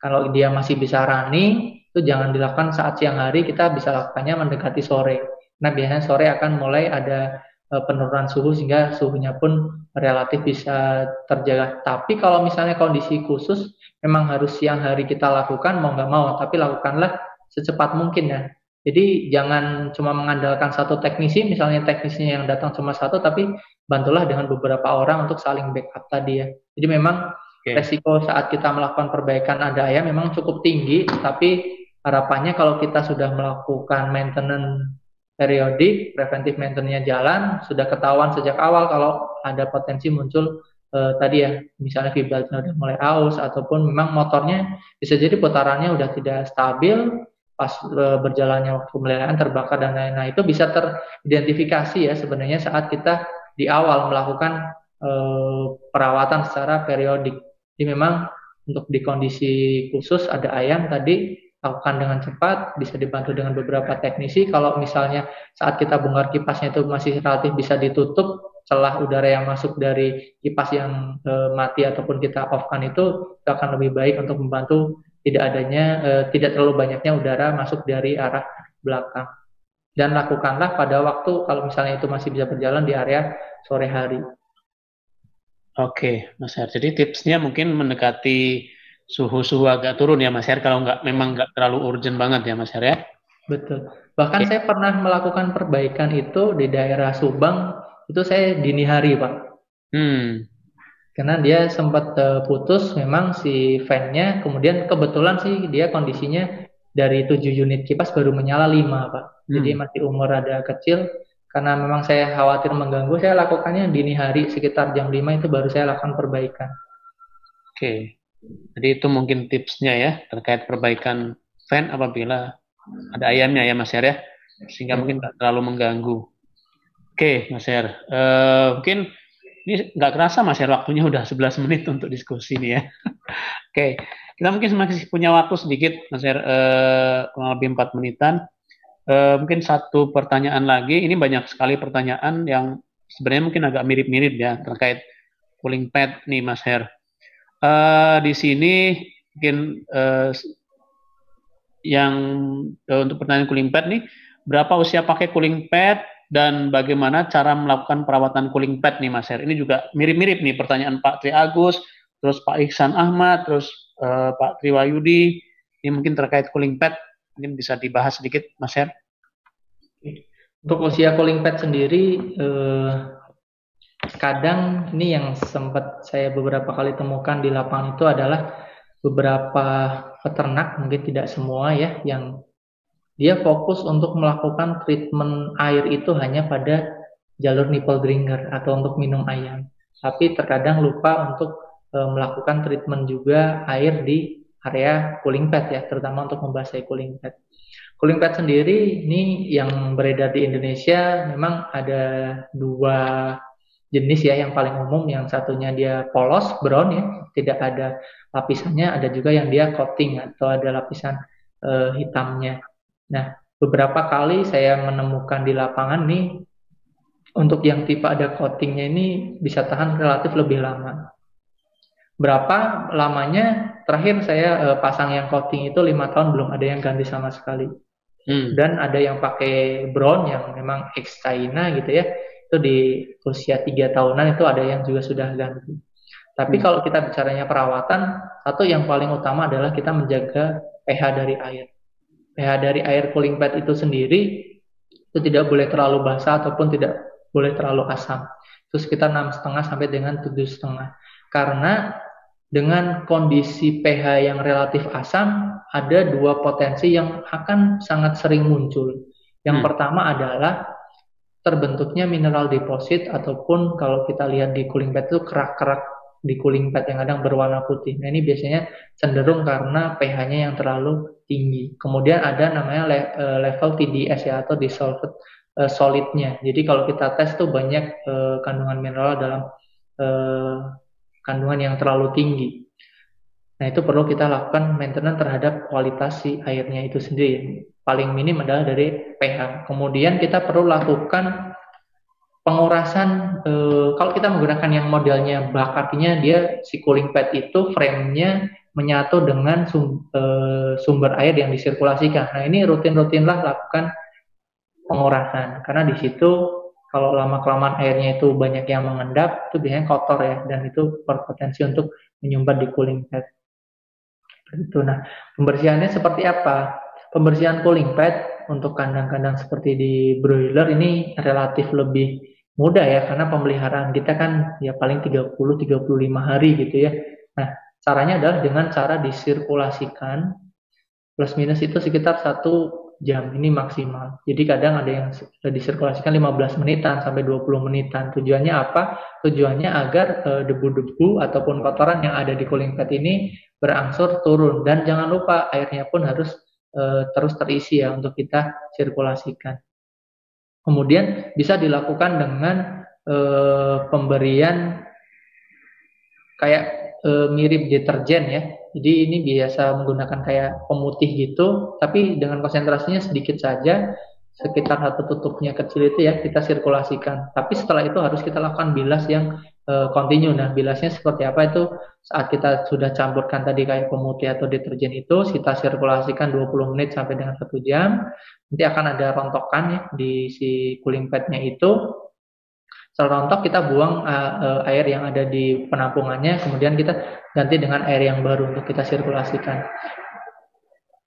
Kalau dia masih bisa running, itu jangan dilakukan saat siang hari, kita bisa lakukannya mendekati sore. Nah, biasanya sore akan mulai ada penurunan suhu sehingga suhunya pun relatif bisa terjaga. Tapi kalau misalnya kondisi khusus, memang harus siang hari kita lakukan, mau nggak mau, tapi lakukanlah secepat mungkin ya. Jadi jangan cuma mengandalkan satu teknisi, misalnya teknisnya yang datang cuma satu, tapi bantulah dengan beberapa orang untuk saling backup tadi ya. Jadi memang resiko saat kita melakukan perbaikan daya memang cukup tinggi, tapi harapannya kalau kita sudah melakukan maintenance periodik, preventive maintenance-nya jalan, sudah ketahuan sejak awal kalau ada potensi muncul tadi ya, misalnya vibratnya udah mulai aus, ataupun memang motornya bisa jadi putarannya udah tidak stabil, pas berjalannya waktu pemeliharaan terbakar dan lain-lain. Nah, itu bisa teridentifikasi ya sebenarnya saat kita di awal melakukan perawatan secara periodik. Jadi memang untuk di kondisi khusus ada ayam tadi lakukan dengan cepat, bisa dibantu dengan beberapa teknisi. Kalau misalnya saat kita bongkar kipasnya itu masih relatif bisa ditutup, celah udara yang masuk dari kipas yang mati ataupun kita off-kan itu akan lebih baik untuk membantu tidak terlalu banyaknya udara masuk dari arah belakang. Dan lakukanlah pada waktu kalau misalnya itu masih bisa berjalan di area sore hari. Oke, Mas Her. Jadi tipsnya mungkin mendekati suhu-suhu agak turun ya Mas Her, kalau memang nggak terlalu urgent banget ya Mas Her ya. Betul. Bahkan saya pernah melakukan perbaikan itu di daerah Subang, itu saya dini hari Pak. Karena dia sempat putus memang si fan-nya, kemudian kebetulan sih dia kondisinya dari 7 unit kipas baru menyala 5 Pak. Jadi masih umur ada kecil, karena memang saya khawatir mengganggu, saya lakukannya dini hari sekitar jam 5 itu baru saya lakukan perbaikan. Oke, jadi itu mungkin tipsnya ya terkait perbaikan fan apabila ada ayamnya ya Mas Her ya, sehingga mungkin tidak terlalu mengganggu. Oke Mas Her, mungkin ini nggak kerasa Mas Her, waktunya udah 11 menit untuk diskusi nih ya. Oke, kita mungkin masih punya waktu sedikit Mas Her, kurang lebih 4 menitan. Mungkin satu pertanyaan lagi, ini banyak sekali pertanyaan yang sebenarnya mungkin agak mirip-mirip ya terkait cooling pad nih Mas Her. Di sini mungkin untuk pertanyaan cooling pad nih, berapa usia pakai cooling pad dan bagaimana cara melakukan perawatan cooling pad nih Mas Her? Ini juga mirip-mirip nih pertanyaan Pak Tri Agus, terus Pak Iksan Ahmad, terus Pak Tri Wayudi. Ini mungkin terkait cooling pad, mungkin bisa dibahas sedikit Mas Her. Untuk usia cooling pad sendiri, kadang ini yang sempat saya beberapa kali temukan di lapangan itu adalah beberapa peternak, mungkin tidak semua ya, yang dia fokus untuk melakukan treatment air itu hanya pada jalur nipple drinker atau untuk minum ayam. Tapi terkadang lupa untuk melakukan treatment juga air di area cooling pad ya, terutama untuk membasahi cooling pad. Cooling pad sendiri ini yang beredar di Indonesia memang ada 2 jenis ya, yang paling umum, yang satunya dia polos, brown ya, tidak ada lapisannya, ada juga yang dia coating atau ada lapisan hitamnya. Nah, beberapa kali saya menemukan di lapangan nih, untuk yang tipe ada coatingnya ini bisa tahan relatif lebih lama. Berapa lamanya? Terakhir saya pasang yang coating itu 5 tahun belum ada yang ganti sama sekali. Dan ada yang pakai brown yang memang ex China gitu ya, itu di usia 3 tahunan itu ada yang juga sudah ganti. Tapi kalau kita bicaranya perawatan, satu yang paling utama adalah kita menjaga pH dari air. pH dari air cooling pad itu sendiri itu tidak boleh terlalu basah ataupun tidak boleh terlalu asam. Itu sekitar 6,5 sampai dengan 7,5. Karena dengan kondisi pH yang relatif asam, ada 2 potensi yang akan sangat sering muncul. Yang pertama adalah terbentuknya mineral deposit, ataupun kalau kita lihat di cooling pad itu kerak-kerak di cooling pad yang kadang berwarna putih. Nah, ini biasanya cenderung karena pH-nya yang terlalu tinggi. Kemudian ada namanya level TDS ya, atau dissolved solidnya. Jadi kalau kita tes tuh banyak kandungan mineral dalam eh, kandungan yang terlalu tinggi. Nah, itu perlu kita lakukan maintenance terhadap kualitas si airnya itu sendiri. Paling minim adalah dari pH. Kemudian kita perlu lakukan pengurasan, kalau kita menggunakan yang modelnya bak, artinya dia si cooling pad itu frame-nya menyatu dengan sumber air yang disirkulasikan. Nah, ini rutin-rutinlah lakukan pengurasan, karena di situ kalau lama-kelamaan airnya itu banyak yang mengendap, itu biasanya kotor ya, dan itu berpotensi untuk menyumbat di cooling pad. Itu. Nah, pembersihannya seperti apa? Pembersihan cooling pad untuk kandang-kandang seperti di broiler ini relatif lebih mudah ya, karena pemeliharaan kita kan ya paling 30-35 hari gitu ya. Nah, caranya adalah dengan cara disirkulasikan, plus minus itu sekitar 1 jam ini maksimal. Jadi kadang ada yang disirkulasikan 15 menitan sampai 20 menitan. Tujuannya apa? Tujuannya agar debu-debu ataupun kotoran yang ada di cooling pad ini berangsur turun, dan jangan lupa airnya pun harus terus terisi ya untuk kita sirkulasikan. Kemudian bisa dilakukan dengan pemberian kayak mirip deterjen ya. Jadi ini biasa menggunakan kayak pemutih gitu, tapi dengan konsentrasinya sedikit saja, sekitar 1 tutupnya kecil itu ya, kita sirkulasikan. Tapi setelah itu harus kita lakukan bilas yang continue. Nah, bilasnya seperti apa itu? Saat kita sudah campurkan tadi kayak pemutih atau deterjen itu, kita sirkulasikan 20 menit sampai dengan 1 jam. Nanti akan ada rontokan ya di si cooling pad-nya itu. Setelah rontok kita buang air yang ada di penampungannya, kemudian kita ganti dengan air yang baru untuk kita sirkulasikan.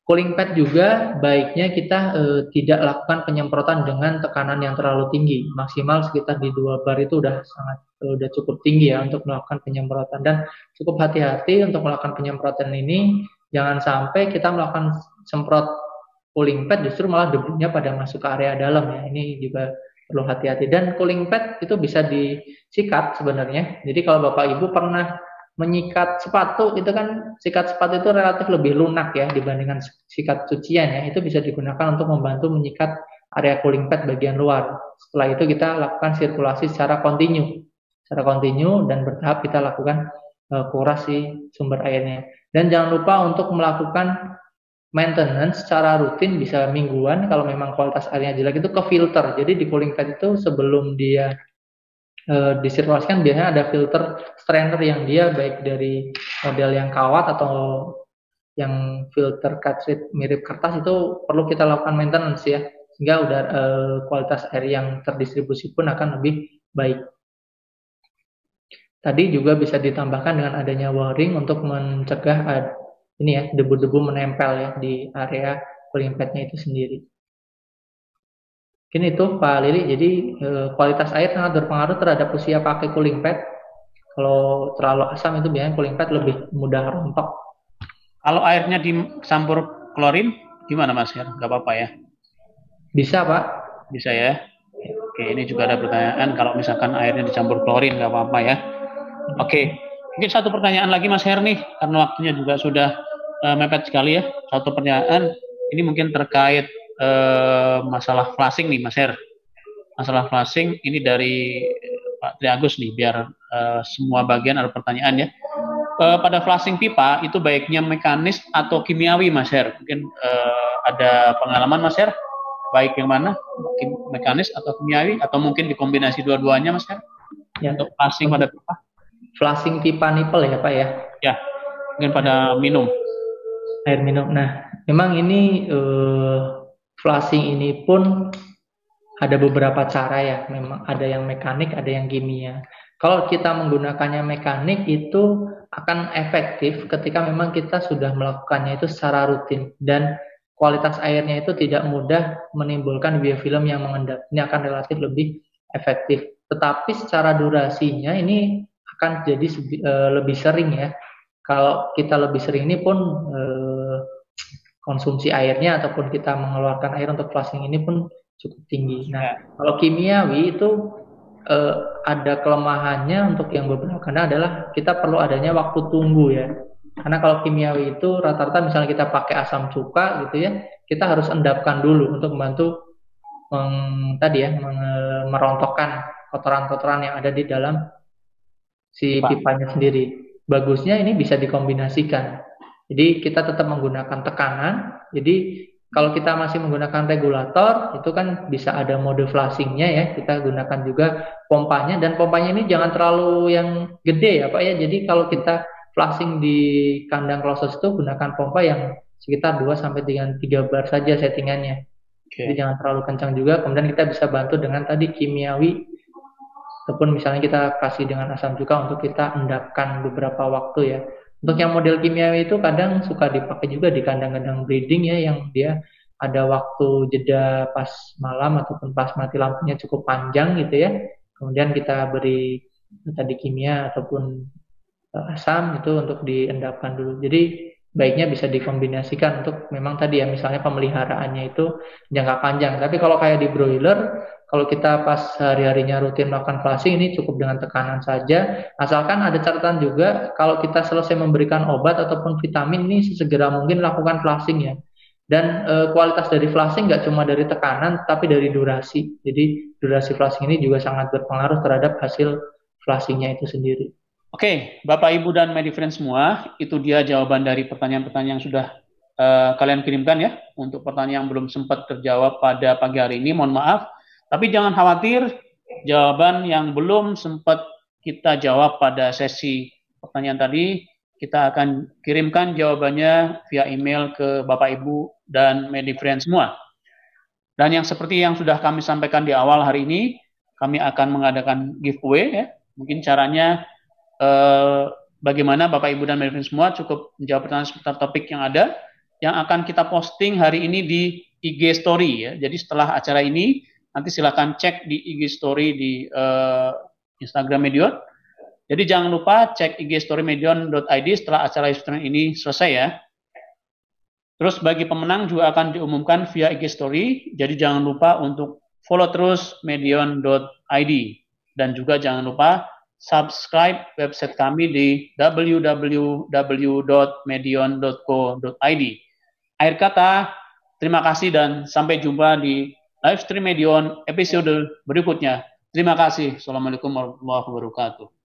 Cooling pad juga baiknya kita tidak lakukan penyemprotan dengan tekanan yang terlalu tinggi, maksimal sekitar di 2 bar itu udah cukup tinggi ya untuk melakukan penyemprotan, dan cukup hati-hati untuk melakukan penyemprotan ini, jangan sampai kita melakukan semprot cooling pad justru malah debunya pada masuk ke area dalam ya, ini juga perlu hati-hati. Dan cooling pad itu bisa disikat sebenarnya. Jadi kalau Bapak Ibu pernah menyikat sepatu, itu kan sikat sepatu itu relatif lebih lunak ya dibandingkan sikat cucian ya. Itu bisa digunakan untuk membantu menyikat area cooling pad bagian luar. Setelah itu kita lakukan sirkulasi secara kontinu. Secara kontinu dan bertahap kita lakukan kuras si sumber airnya. Dan jangan lupa untuk melakukan maintenance secara rutin, bisa mingguan kalau memang kualitas airnya jelek itu ke filter. Jadi di cooling pad itu sebelum dia disirkulasikan biasanya ada filter strainer yang dia baik dari model yang kawat atau yang filter cartridge mirip kertas, itu perlu kita lakukan maintenance ya, sehingga udah kualitas air yang terdistribusi pun akan lebih baik. Tadi juga bisa ditambahkan dengan adanya wiring untuk mencegah ini ya, debu-debu menempel ya di area cooling pad-nya itu sendiri. Mungkin itu Pak Lili, jadi kualitas air sangat berpengaruh terhadap usia pakai cooling pad. Kalau terlalu asam itu biasanya cooling pad lebih mudah rontok. Kalau airnya dicampur klorin, gimana Mas? Gak apa-apa ya? Bisa Pak. Bisa ya. Oke, ini juga ada pertanyaan, kalau misalkan airnya dicampur klorin gak apa-apa ya. Oke, mungkin satu pertanyaan lagi Mas Her nih, karena waktunya juga sudah mepet sekali ya. Satu pertanyaan, ini mungkin terkait masalah flushing nih Mas Her. Masalah flushing ini dari Pak Tri Agus nih, biar semua bagian ada pertanyaan ya. Pada flushing pipa itu baiknya mekanis atau kimiawi Mas Her? Mungkin ada pengalaman Mas Her? Baik yang mana? Mekanis atau kimiawi? Atau mungkin dikombinasi dua-duanya Mas Her? Ya, untuk flushing pada pipa? Flushing pipa nipple ya Pak ya? Ya, mungkin pada minum. Air minum. Nah, memang ini flushing ini pun ada beberapa cara ya. Memang ada yang mekanik, ada yang kimia. Kalau kita menggunakannya mekanik itu akan efektif ketika memang kita sudah melakukannya itu secara rutin dan kualitas airnya itu tidak mudah menimbulkan biofilm yang mengendap. Ini akan relatif lebih efektif. Tetapi secara durasinya ini akan jadi lebih sering ya. Kalau kita lebih sering ini pun konsumsi airnya ataupun kita mengeluarkan air untuk flushing ini pun cukup tinggi. Nah, kalau kimiawi itu eh, ada kelemahannya untuk yang beberapa karena adalah kita perlu adanya waktu tunggu ya. Karena kalau kimiawi itu rata-rata misalnya kita pakai asam cuka gitu ya, kita harus endapkan dulu untuk membantu tadi ya merontokkan kotoran-kotoran yang ada di dalam si Pipa. pipanya sendiri. Bagusnya ini bisa dikombinasikan. Jadi kita tetap menggunakan tekanan. Jadi kalau kita masih menggunakan regulator, itu kan bisa ada mode flushingnya ya. Kita gunakan juga pompanya dan pompanya ini jangan terlalu yang gede ya Pak ya. Jadi kalau kita flushing di kandang klosos itu gunakan pompa yang sekitar 2 sampai 3 bar saja settingannya. Jadi Oke. jangan terlalu kencang juga. Kemudian kita bisa bantu dengan tadi kimiawi ataupun misalnya kita kasih dengan asam cuka untuk kita endapkan beberapa waktu ya. Untuk yang model kimiawi itu kadang suka dipakai juga di kandang-kandang breeding ya yang dia ada waktu jeda pas malam ataupun pas mati lampunya cukup panjang gitu ya. Kemudian kita beri tadi kimia ataupun asam itu untuk diendapkan dulu. Jadi baiknya bisa dikombinasikan untuk memang tadi ya misalnya pemeliharaannya itu jangka panjang. Tapi kalau kayak di broiler, kalau kita pas hari-harinya rutin melakukan flushing ini cukup dengan tekanan saja. Asalkan ada catatan juga kalau kita selesai memberikan obat ataupun vitamin ini sesegera mungkin lakukan flushing ya. Dan kualitas dari flushing nggak cuma dari tekanan, tapi dari durasi. Jadi durasi flushing ini juga sangat berpengaruh terhadap hasil flushingnya itu sendiri. Oke, Bapak, Ibu, dan my friend semua, itu dia jawaban dari pertanyaan-pertanyaan yang sudah kalian kirimkan ya, untuk pertanyaan yang belum sempat terjawab pada pagi hari ini, mohon maaf. Tapi jangan khawatir, jawaban yang belum sempat kita jawab pada sesi pertanyaan tadi, kita akan kirimkan jawabannya via email ke Bapak, Ibu, dan my friend semua. Dan yang seperti yang sudah kami sampaikan di awal hari ini, kami akan mengadakan giveaway ya. Mungkin caranya bagaimana Bapak, Ibu, dan my friend semua cukup menjawab pertanyaan seputar topik yang ada, yang akan kita posting hari ini di IG Story ya. Jadi setelah acara ini, nanti silakan cek di IG Story di Instagram Medion. Jadi jangan lupa cek IG Story medion.id setelah acara live streaming ini selesai ya. Terus bagi pemenang juga akan diumumkan via IG Story. Jadi jangan lupa untuk follow terus medion.id. Dan juga jangan lupa subscribe website kami di www.medion.co.id. Akhir kata, terima kasih dan sampai jumpa di live stream Medion episode berikutnya. Terima kasih. Assalamualaikum warahmatullahi wabarakatuh.